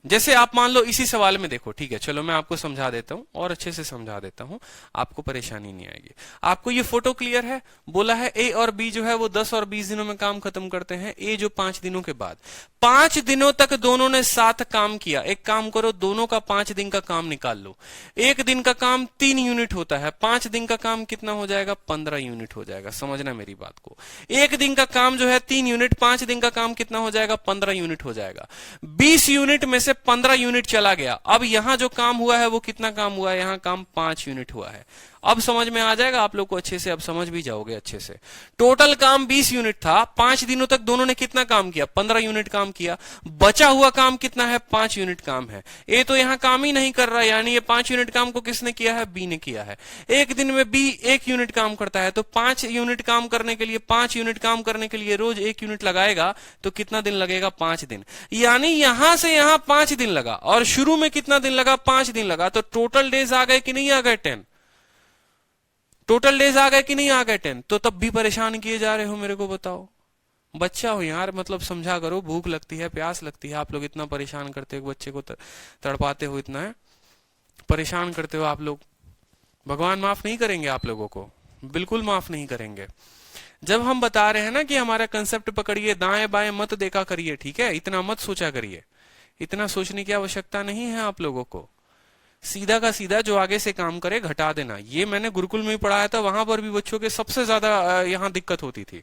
[SPEAKER 1] जैसे आप मान लो इसी सवाल में देखो, ठीक है, चलो मैं आपको समझा देता हूं और अच्छे से समझा देता हूं, आपको परेशानी नहीं आएगी। आपको ये फोटो क्लियर है, बोला है ए और बी जो है वो 10 और 20 दिनों में काम खत्म करते हैं। ए जो 5 दिनों के बाद, 5 दिनों तक दोनों ने साथ काम किया। एक काम करो, दोनों का 5 दिन का काम निकाल लो। एक दिन का काम 3 यूनिट होता है, 5 दिन का काम कितना हो जाएगा, 15 यूनिट हो जाएगा। समझना मेरी बात को, एक दिन का काम जो है 3 यूनिट, 5 दिन का काम कितना हो जाएगा, 15 यूनिट हो जाएगा। 20 यूनिट में से 15 यूनिट चला गया। अब यहां जो काम हुआ है वो कितना काम हुआ है, यहां काम 5 यूनिट हुआ है। अब समझ में आ जाएगा आप लोग को अच्छे से, अब समझ भी जाओगे अच्छे से। टोटल काम 20 यूनिट था, 5 दिनों तक दोनों ने कितना काम किया, 15 यूनिट काम किया। बचा हुआ काम कितना है, 5 यूनिट काम है। ए तो यहां काम ही नहीं कर रहा, यानी ये 5 यूनिट काम को किसने किया है, बी ने किया है। एक दिन में बी 1 यूनिट काम करता है, तो 5 यूनिट काम करने के लिए, 5 यूनिट काम करने के लिए रोज 1 यूनिट लगाएगा, तो कितना दिन लगेगा, 5 दिन। यानी यहां से यहां 5 दिन लगा, और शुरू में कितना दिन लगा, 5 दिन लगा। तो टोटल डेज आ गए कि नहीं आ गए, 10। टोटल डेज आ गए कि नहीं आ गए, 10। तो तब भी परेशान किए जा रहे हो, मेरे को बताओ। बच्चा हो यार, मतलब समझा करो, भूख लगती है, प्यास लगती है, आप लोग इतना परेशान करते हो, बच्चे को तड़पाते हो, इतना है परेशान करते हो आप लोग। भगवान माफ नहीं करेंगे आप लोगों को, बिल्कुल माफ नहीं करेंगे। जब हम बता रहे हैं ना कि हमारा कंसेप्ट पकड़िए, दाएं बाएं मत देखा करिए, ठीक है, इतना मत सोचा करिए, इतना सोचने की आवश्यकता नहीं है आप लोगों को। सीधा का सीधा जो आगे से काम करे घटा देना। ये मैंने गुरुकुल में ही पढ़ाया था, वहां पर भी बच्चों के सबसे ज्यादा यहाँ दिक्कत होती थी,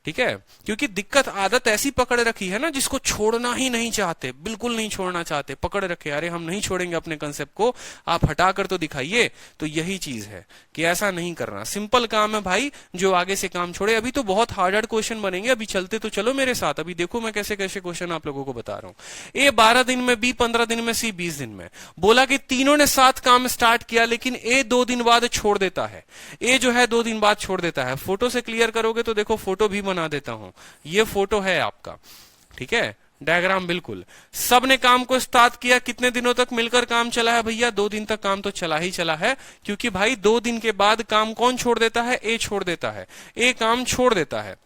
[SPEAKER 1] ठीक है, क्योंकि दिक्कत आदत ऐसी पकड़ रखी है ना, जिसको छोड़ना ही नहीं चाहते, बिल्कुल नहीं छोड़ना चाहते, पकड़ रखे, अरे हम नहीं छोड़ेंगे अपने कंसेप्ट को, आप हटा कर तो दिखाइए। तो यही चीज है कि ऐसा नहीं करना। सिंपल काम है भाई, जो आगे से काम छोड़े। अभी तो बहुत हार्ड क्वेश्चन बनेंगे, अभी चलते तो चलो मेरे साथ, अभी देखो मैं कैसे कैसे क्वेश्चन आप लोगों को बता रहा हूं। ए 12 दिन में, बी 15 दिन में, सी 20 दिन में। बोला कि तीनों ने साथ काम स्टार्ट किया, लेकिन ए 2 दिन बाद छोड़ देता है। ए जो है 2 दिन बाद छोड़ देता है। फोटो से क्लियर करोगे तो देखो, फोटो भी बना देता हूं, ये फोटो है आपका, ठीक है, डायग्राम बिल्कुल। सब ने काम को स्टार्ट किया, कितने दिनों तक मिलकर काम चला है भैया, 2 दिन तक काम तो चला ही चला है, क्योंकि भाई 2 दिन के बाद काम कौन छोड़ देता है, ए छोड़ देता है, ए काम छोड़ देता है।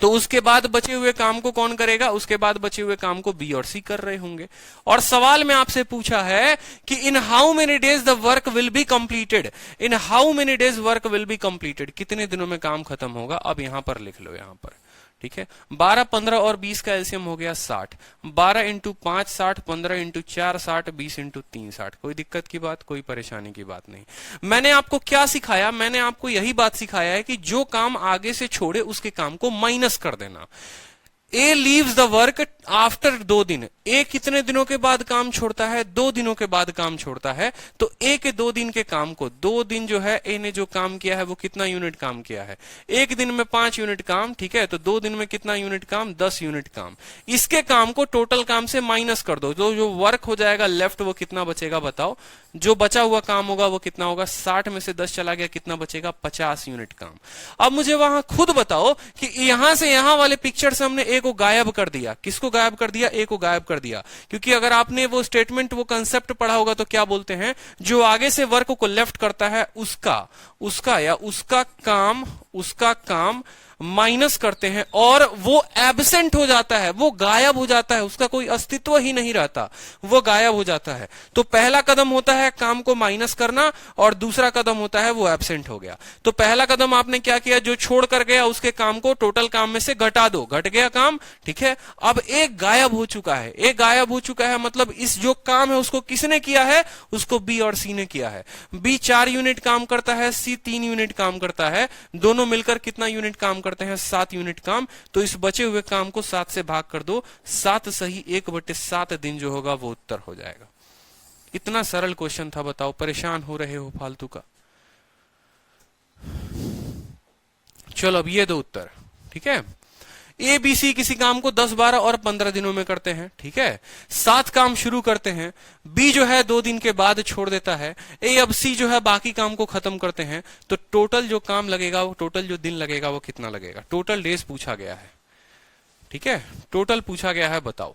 [SPEAKER 1] तो उसके बाद बचे हुए काम को कौन करेगा, उसके बाद बचे हुए काम को बी और सी कर रहे होंगे। और सवाल में आपसे पूछा है कि in how many days the work will be completed, in how many days work will be completed, कितने दिनों में काम खत्म होगा। अब यहां पर लिख लो, यहां पर, ठीक है। 12, 15 और 20 का एलसीएम हो गया 60। 12 इंटू 5 60, 15 इंटू 4 60, 20 इंटू 3 60। कोई दिक्कत की बात, कोई परेशानी की बात नहीं। मैंने आपको क्या सिखाया, मैंने आपको यही बात सिखाया है कि जो काम आगे से छोड़े उसके काम को माइनस कर देना। ए लीव्स द वर्क आफ्टर 2 दिन। ए कितने दिनों के बाद काम छोड़ता है, 2 दिनों के बाद काम छोड़ता है। तो ए के 2 दिन के काम को, 2 दिन जो है ए ने जो काम किया है वो कितना यूनिट काम किया है, एक दिन में 5 यूनिट काम, ठीक है, तो 2 दिन में कितना यूनिट काम, 10 यूनिट काम। इसके काम को टोटल काम से माइनस कर दो, जो वर्क हो जाएगा लेफ्ट, वो कितना बचेगा बताओ। जो बचा हुआ काम होगा वो कितना होगा, 60 में से 10 चला गया, कितना बचेगा, 50 यूनिट काम। अब मुझे वहां खुद बताओ कि यहां से यहां वाले पिक्चर से हमने ए को गायब कर दिया। किसको गायब कर दिया, ए को गायब कर दिया। क्योंकि अगर आपने वो स्टेटमेंट, वो कंसेप्ट पढ़ा होगा तो क्या बोलते हैं, जो आगे से वर्क को लेफ्ट करता है उसका काम माइनस करते हैं, और वो एब्सेंट हो जाता है, वो गायब हो जाता है, उसका कोई अस्तित्व ही नहीं रहता, वो गायब हो जाता है। तो पहला कदम होता है काम को माइनस करना, और दूसरा कदम होता है वो एब्सेंट हो गया। तो पहला कदम आपने क्या किया, जो छोड़ कर गया उसके काम को टोटल काम में से घटा दो, घट गया काम, ठीक है। अब एक गायब हो चुका है, एक गायब हो चुका है, मतलब इस जो काम है उसको किसने किया है, उसको बी और सी ने किया है। बी 4 यूनिट काम करता है, सी 3 यूनिट काम करता है, दोनों मिलकर कितना यूनिट काम करते हैं, 7 यूनिट काम। तो इस बचे हुए काम को 7 से भाग कर दो, 7 सही 1/7 दिन जो होगा वो उत्तर हो जाएगा। इतना सरल क्वेश्चन था, बताओ परेशान हो रहे हो फालतू का। चलो अब ये दो उत्तर, ठीक है। ए बी सी किसी काम को 10, 12 और 15 दिनों में करते हैं, ठीक है। 7 काम शुरू करते हैं, बी जो है 2 दिन के बाद छोड़ देता है, ए अब सी जो है बाकी काम को खत्म करते हैं। तो टोटल जो काम लगेगा, वो टोटल जो दिन लगेगा वो कितना लगेगा, टोटल डेज पूछा गया है, ठीक है, टोटल पूछा गया है, बताओ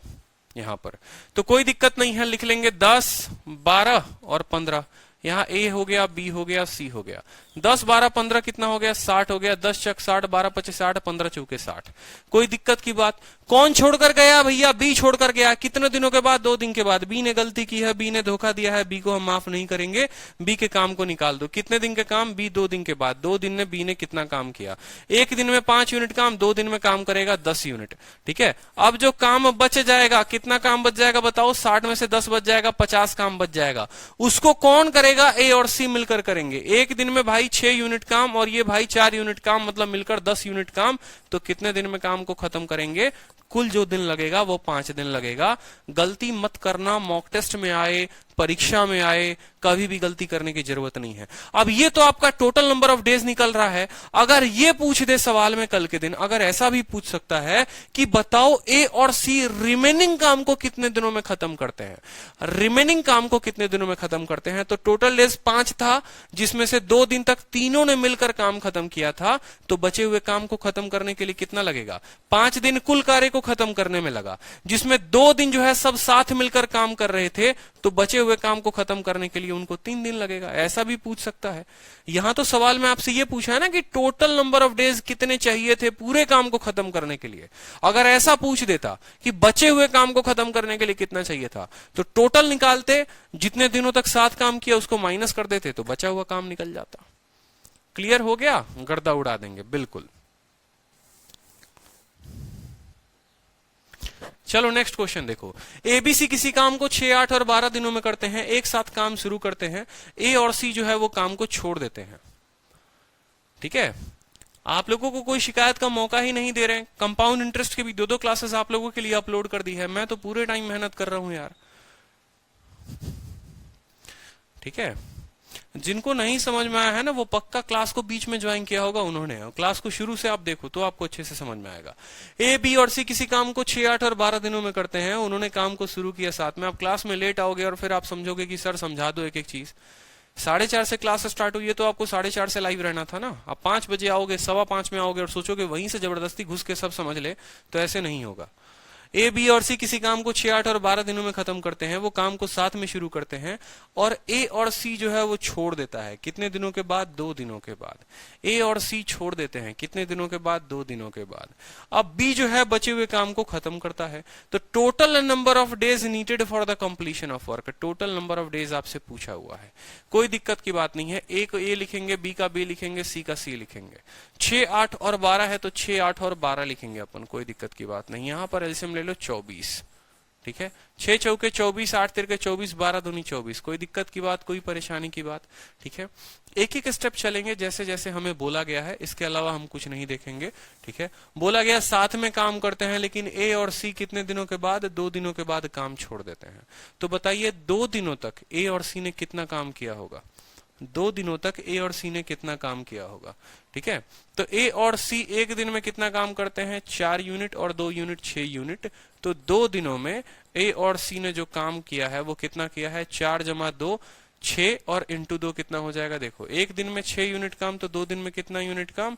[SPEAKER 1] यहां पर। तो कोई दिक्कत नहीं है, लिख लेंगे 10, 12 और 15। यहाँ ए हो गया, बी हो गया, सी हो गया। 10, 12, 15 कितना हो गया, 60 हो गया। 10 चक 60, 12 पचे 60, 15 चौके 60। कोई दिक्कत की बात। कौन छोड़कर गया भैया, बी छोड़कर गया। कितने दिनों के बाद, 2 दिन के बाद। बी ने गलती की है, बी ने धोखा दिया है, बी को हम माफ नहीं करेंगे। बी के काम को निकाल दो। कितने दिन के काम, बी 2 दिन के बाद। 2 दिन में बी ने कितना काम किया, एक दिन में 5 यूनिट काम, 2 दिन में काम करेगा 10 यूनिट, ठीक है। अब जो काम बच जाएगा, कितना काम बच जाएगा बताओ, 60 में से 10 बच जाएगा, 50 काम बच जाएगा। उसको कौन करेगा, ए और सी मिलकर करेंगे। एक दिन में भाई 6 यूनिट काम, और ये भाई 4 यूनिट काम, मतलब मिलकर 10 यूनिट काम। तो कितने दिन में काम को खत्म करेंगे, कुल जो दिन लगेगा वो 5 दिन लगेगा। गलती मत करना, मॉक टेस्ट में आए, परीक्षा में आए, कभी भी गलती करने की जरूरत नहीं है। अब ये तो आपका टोटल नंबर ऑफ डेज निकल रहा है। अगर ये पूछ दे सवाल में कल के दिन, अगर ऐसा भी पूछ सकता है कि बताओ ए और सी रिमेनिंग काम को कितने दिनों में खत्म करते हैं, रिमेनिंग काम को कितने दिनों में खत्म करते हैं, तो टोटल डेज 5 था, जिसमें से 2 दिन तक तीनों ने मिलकर काम खत्म किया था, तो बचे हुए काम को खत्म करने के लिए कितना लगेगा? 5 दिन कुल कार्य को खत्म करने में लगा, जिसमें 2 दिन जो है सब साथ मिलकर काम कर रहे थे, तो बचे हुए काम को खत्म करने के लिए उनको 3 दिन लगेगा। ऐसा भी पूछ सकता है। यहां तो सवाल में आपसे ये पूछा है ना कि टोटल नंबर ऑफ डेज कितने चाहिए थे पूरे काम को खत्म करने के लिए। अगर ऐसा पूछ देता कि बचे हुए काम को खत्म करने के लिए कितना चाहिए था, तो टोटल निकालते, जितने दिनों तक साथ काम किया उसको माइनस कर देते, तो बचा हुआ काम निकल जाता। क्लियर हो गया? गर्दा उड़ा देंगे बिल्कुल। चलो नेक्स्ट क्वेश्चन देखो। एबीसी किसी काम को 6, 8 और 12 दिनों में करते हैं, एक साथ काम शुरू करते हैं। ए और सी जो है वो काम को छोड़ देते हैं। ठीक है, आप लोगों को कोई शिकायत का मौका ही नहीं दे रहे हैं। कंपाउंड इंटरेस्ट की भी 2-2 क्लासेस आप लोगों के लिए अपलोड कर दी है। मैं तो पूरे टाइम मेहनत कर रहा हूं यार। ठीक है, जिनको नहीं समझ में आया है ना, वो पक्का क्लास को बीच में ज्वाइन किया होगा उन्होंने, क्लास को शुरू से आप देखो तो आपको अच्छे से समझ में आएगा। ए, बी और सी किसी काम को 6, 8 और 12 दिनों में करते हैं। उन्होंने काम को शुरू किया साथ में। आप क्लास में लेट आओगे और फिर आप समझोगे कि सर समझा दो एक एक चीज। 4:30 से क्लास स्टार्ट हुई है, तो आपको 4:30 से लाइव रहना था ना। आप 5 बजे आओगे, 5:15 में आओगे और सोचोगे वहीं से जबरदस्ती घुस के सब समझ ले, तो ऐसे नहीं होगा। ए, बी और सी किसी काम को 6, 8 और 12 दिनों में खत्म करते हैं। वो काम को साथ में शुरू करते हैं और ए और सी जो है वो छोड़ देता है। कितने दिनों के बाद? 2 दिनों के बाद। ए और सी छोड़ देते हैं कितने दिनों के बाद? 2 दिनों के बाद। अब बी जो है बचे हुए काम को खत्म करता है। तो total number of days needed for the completion of work, total number of days आपसे पूछा हुआ है। कोई दिक्कत की बात नहीं है। ए को ए लिखेंगे, बी का बी लिखेंगे, सी का सी लिखेंगे। 6, 8 और 12 है तो 6, 8 और 12 लिखेंगे अपन, कोई दिक्कत की बात नहीं। यहां पर एलसीएम ले लो 24। ठीक है, 6 चौके 24, 8 तिरके 24, 12 दूनी 24। कोई दिक्कत की बात, कोई परेशानी की बात? ठीक है, एक एक स्टेप चलेंगे जैसे जैसे हमें बोला गया है, इसके अलावा हम कुछ नहीं देखेंगे। ठीक है, बोला गया साथ में काम करते हैं, लेकिन ए और सी कितने दिनों के बाद? 2 दिनों के बाद काम छोड़ देते हैं। तो बताइए 2 दिनों तक ए और सी ने कितना काम किया होगा? 2 दिनों तक ए और सी ने कितना काम किया होगा? ठीक है, तो ए और सी एक दिन में कितना काम करते हैं? 4 यूनिट और 2 यूनिट 6 यूनिट। तो 2 दिनों में ए और सी ने जो काम किया है वो कितना किया है? 4 जमा 2 6 और इंटू 2 कितना हो जाएगा? देखो, एक दिन में 6 यूनिट काम, तो 2 दिन में कितना यूनिट काम?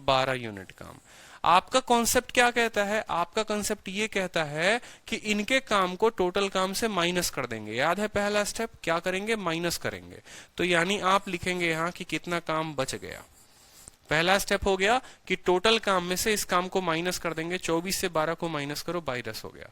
[SPEAKER 1] 12 यूनिट काम। आपका कॉन्सेप्ट क्या कहता है? आपका कॉन्सेप्ट ये कहता है कि इनके काम को टोटल काम से माइनस कर देंगे। याद है पहला स्टेप क्या करेंगे? माइनस करेंगे। तो यानी आप लिखेंगे यहां कि कितना काम बच गया। पहला स्टेप हो गया कि टोटल काम में से इस काम को माइनस कर देंगे। 24 से 12 को माइनस करो, 22 हो गया।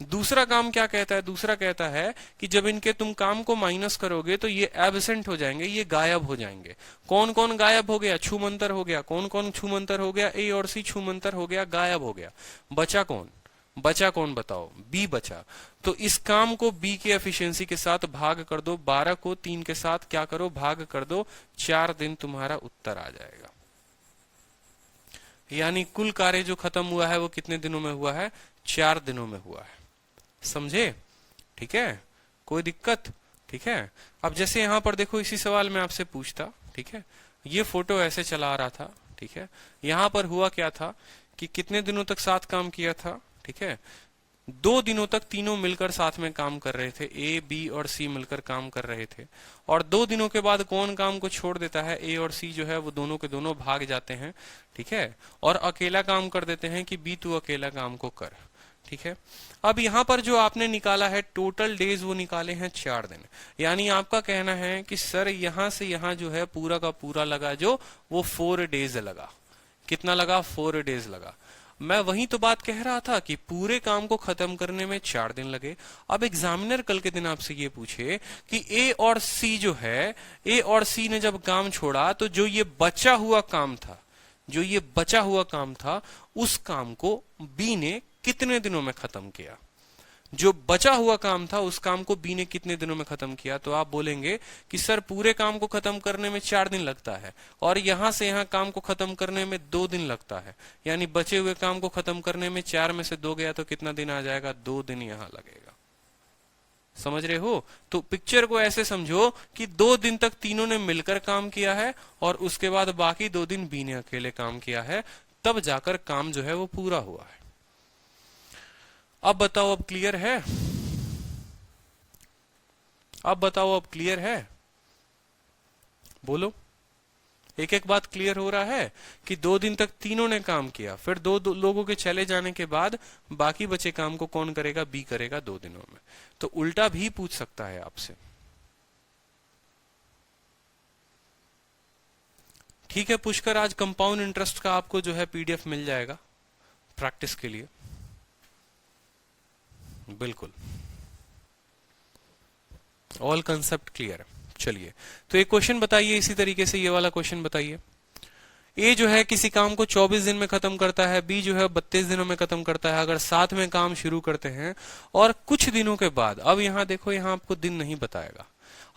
[SPEAKER 1] दूसरा काम क्या कहता है? दूसरा कहता है कि जब इनके तुम काम को माइनस करोगे तो ये एब्सेंट हो जाएंगे, ये गायब हो जाएंगे। कौन कौन गायब हो गया? छूमंतर हो गया। कौन कौन छूमंतर हो गया? ए और सी छूमंतर हो गया, गायब हो गया। बचा कौन? बचा कौन बताओ? बी बचा। तो इस काम को बी की एफिशिएंसी के साथ भाग कर दो। 12 को 3 के साथ क्या करो? भाग कर दो। 4 दिन तुम्हारा उत्तर आ जाएगा। यानी कुल कार्य जो खत्म हुआ है वो कितने दिनों में हुआ है? 4 दिनों में हुआ है। समझे? ठीक है, कोई दिक्कत? ठीक है, अब जैसे यहां पर देखो, इसी सवाल में आपसे पूछता, ठीक है, ये फोटो ऐसे चला आ रहा था। ठीक है, यहां पर हुआ क्या था कि कितने दिनों तक साथ काम किया था? ठीक है, 2 दिनों तक तीनों मिलकर साथ में काम कर रहे थे। ए, बी और सी मिलकर काम कर रहे थे। और 2 दिनों के बाद कौन काम को छोड़ देता है? ए और सी जो है वो दोनों के दोनों भाग जाते हैं। ठीक है, और अकेला काम कर देते हैं कि बी तू अकेला काम को कर। ठीक है, अब यहां पर जो आपने निकाला है टोटल डेज, वो निकाले हैं 4 दिन। यानी आपका कहना है कि सर यहां से यहां जो है पूरा का पूरा लगा जो, वो 4 डेज लगा। कितना लगा? 4 डेज लगा। मैं वही तो बात कह रहा था कि पूरे काम को खत्म करने में 4 दिन लगे। अब एग्जामिनर कल के दिन आपसे ये पूछे कि ए और सी जो है, ए और सी ने जब काम छोड़ा तो जो ये बचा हुआ काम था, जो ये बचा हुआ काम था, उस काम को बी ने कितने दिनों में खत्म किया? जो बचा हुआ काम था उस काम को बी ने कितने दिनों में खत्म किया? तो आप बोलेंगे कि सर पूरे काम को खत्म करने में 4 दिन लगता है और यहां से यहां काम को खत्म करने में 2 दिन लगता है। यानी बचे हुए काम को खत्म करने में 4 में से 2 गया तो कितना दिन आ जाएगा? 2 दिन यहां लगेगा। समझ रहे हो? तो पिक्चर को ऐसे समझो कि 2 दिन तक तीनों ने मिलकर काम किया है और उसके बाद बाकी 2 दिन बी ने अकेले काम किया है, तब जाकर काम जो है वो पूरा हुआ है। अब बताओ, अब क्लियर है? अब बताओ, अब क्लियर है? बोलो, एक एक बात क्लियर हो रहा है कि 2 दिन तक तीनों ने काम किया, फिर दो लोगों के चले जाने के बाद बाकी बचे काम को कौन करेगा? बी करेगा 2 दिनों में। तो उल्टा भी पूछ सकता है आपसे। ठीक है पुष्कर, आज कंपाउंड इंटरेस्ट का आपको जो है पीडीएफ मिल जाएगा प्रैक्टिस के लिए। बिल्कुल, ऑल कंसेप्ट क्लियर है। चलिए, तो एक क्वेश्चन बताइए इसी तरीके से, ये वाला क्वेश्चन बताइए। ए जो है किसी काम को 24 दिन में खत्म करता है, बी जो है 32 दिनों में खत्म करता है। अगर साथ में काम शुरू करते हैं और कुछ दिनों के बाद, अब यहां देखो, यहां आपको दिन नहीं बताएगा।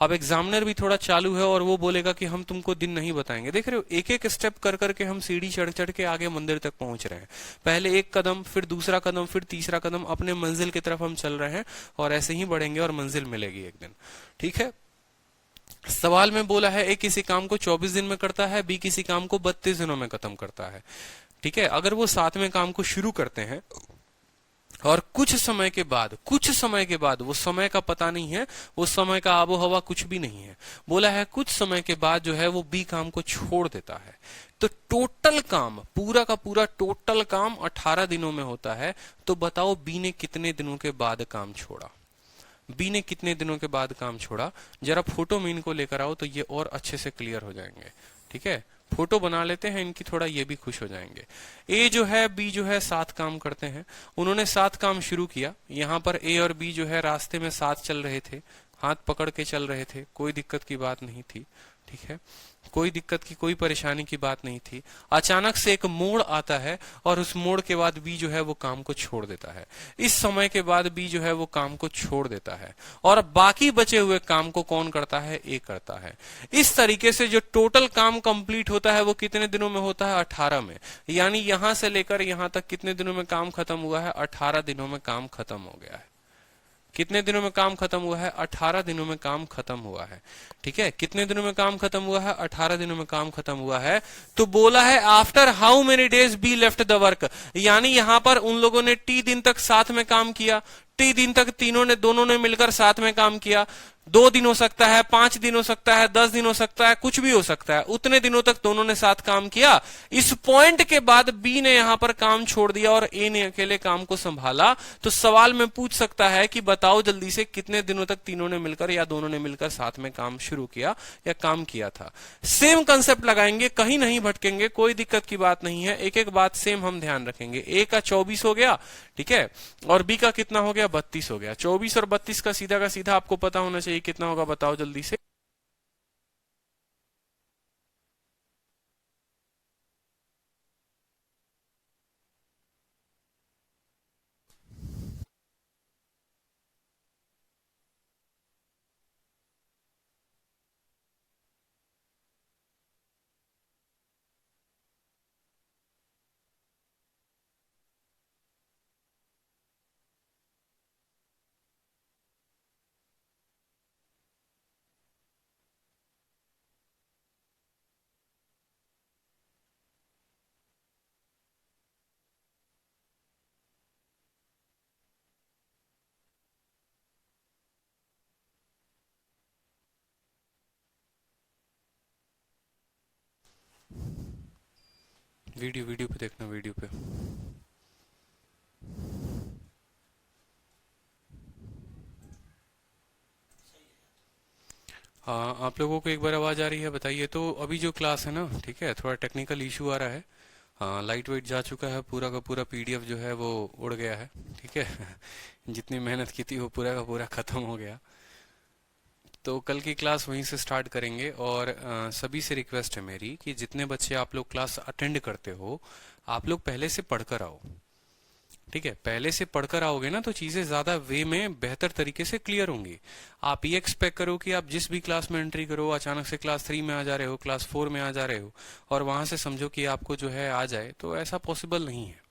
[SPEAKER 1] अब एग्जामिनर भी थोड़ा चालू है और वो बोलेगा कि हम तुमको दिन नहीं बताएंगे। देख रहे हो, एक एक स्टेप कर करके हम सीढ़ी चढ़ चढ़ के आगे मंदिर तक पहुंच रहे हैं। पहले एक कदम, फिर दूसरा कदम, फिर तीसरा कदम, अपने मंजिल की तरफ हम चल रहे हैं और ऐसे ही बढ़ेंगे और मंजिल मिलेगी एक दिन। ठीक है, सवाल में बोला है ए किसी काम को 24 दिन में करता है, बी किसी काम को 32 दिनों में खत्म करता है। ठीक है, अगर वो साथ में काम को शुरू करते हैं और कुछ समय के बाद, वो समय का पता नहीं है, वो समय का आबो हवा कुछ भी नहीं है, बोला है कुछ समय के बाद जो है वो बी काम को छोड़ देता है। तो टोटल काम, पूरा का पूरा टोटल काम 18 दिनों में होता है। तो बताओ बी ने कितने दिनों के बाद काम छोड़ा? बी ने कितने दिनों के बाद काम छोड़ा? जरा फोटो में इनको लेकर आओ तो ये और अच्छे से क्लियर हो जाएंगे। ठीक है, फोटो बना लेते हैं इनकी, थोड़ा ये भी खुश हो जाएंगे। ए जो है, बी जो है, साथ काम करते हैं। उन्होंने साथ काम शुरू किया। यहाँ पर ए और बी जो है रास्ते में साथ चल रहे थे, हाथ पकड़ के चल रहे थे, कोई दिक्कत की बात नहीं थी। ठीक है, कोई दिक्कत की, कोई परेशानी की बात नहीं थी। अचानक से एक मोड़ आता है और उस मोड़ के बाद बी जो है वो काम को छोड़ देता है। इस समय के बाद बी जो है वो काम को छोड़ देता है और बाकी बचे हुए काम को कौन करता है? ए करता है। इस तरीके से जो टोटल काम कंप्लीट होता है वो कितने दिनों में होता है? 18 में। यानी यहां से लेकर यहां तक कितने दिनों में काम खत्म हुआ है? 18 दिनों में काम खत्म हो गया है। कितने दिनों में काम खत्म हुआ है? 18 दिनों में काम खत्म हुआ है। ठीक है, कितने दिनों में काम खत्म हुआ है? 18 दिनों में काम खत्म हुआ है। तो बोला है after how many days be left the work, यानी यहां पर उन लोगों ने टी दिन तक साथ में काम किया। टी दिन तक दोनों ने मिलकर साथ में काम किया। 2 दिन हो सकता है, 5 दिन हो सकता है, 10 दिन हो सकता है, कुछ भी हो सकता है। उतने दिनों तक दोनों ने साथ काम किया। इस पॉइंट के बाद बी ने यहां पर काम छोड़ दिया और ए ने अकेले काम को संभाला। तो सवाल में पूछ सकता है कि बताओ जल्दी से कितने दिनों तक तीनों ने मिलकर या दोनों ने मिलकर साथ में काम शुरू किया या काम किया था। सेम कंसेप्ट लगाएंगे, कहीं नहीं भटकेंगे, कोई दिक्कत की बात नहीं है। एक एक बात सेम हम ध्यान रखेंगे। ए का 24 हो गया, ठीक है, और बी का कितना हो गया? 32 हो गया। 24 और 32 का सीधा आपको पता होना चाहिए कितना होगा, बताओ जल्दी से। वीडियो पे देखना, वीडियो पे। हाँ, आप लोगों को एक बार आवाज आ रही है? बताइए। तो अभी जो क्लास है ना, ठीक है, थोड़ा टेक्निकल इशू आ रहा है। हाँ, लाइट वेट जा चुका है, पूरा का पूरा पीडीएफ जो है वो उड़ गया है। ठीक है जितनी मेहनत की थी वो पूरा का पूरा खत्म हो गया। तो कल की क्लास वहीं से स्टार्ट करेंगे और सभी से रिक्वेस्ट है मेरी कि जितने बच्चे आप लोग क्लास अटेंड करते हो, आप लोग पहले से पढ़कर आओ। ठीक है, पहले से पढ़कर आओगे ना तो चीजें ज्यादा वे में बेहतर तरीके से क्लियर होंगी। आप ये एक्सपेक्ट करो कि आप जिस भी क्लास में एंट्री करो, अचानक से क्लास 3 में आ जा रहे हो, क्लास 4 में आ जा रहे हो और वहां से समझो कि आपको जो है आ जाए, तो ऐसा पॉसिबल नहीं है।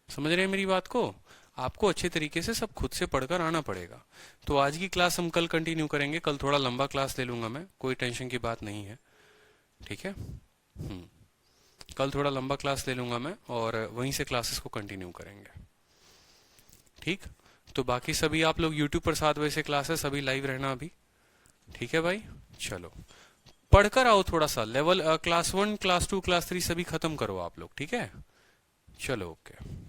[SPEAKER 1] समझ रहे हैं मेरी बात को? आपको अच्छे तरीके से सब खुद से पढ़कर आना पड़ेगा। तो आज की क्लास हम कल कंटिन्यू करेंगे, कल थोड़ा लंबा क्लास ले लूंगा मैं, कोई टेंशन की बात नहीं है, ठीक है। कल थोड़ा लंबा क्लास ले लूंगा मैं और वहीं से क्लासेस को कंटिन्यू करेंगे, ठीक। तो बाकी सभी आप लोग यूट्यूब पर 7 बजे से क्लास है, सभी लाइव रहना अभी, ठीक है भाई। चलो पढ़कर आओ थोड़ा सा, लेवल क्लास 1 क्लास 2 क्लास 3 सभी खत्म करो आप लोग, ठीक है। चलो ओके।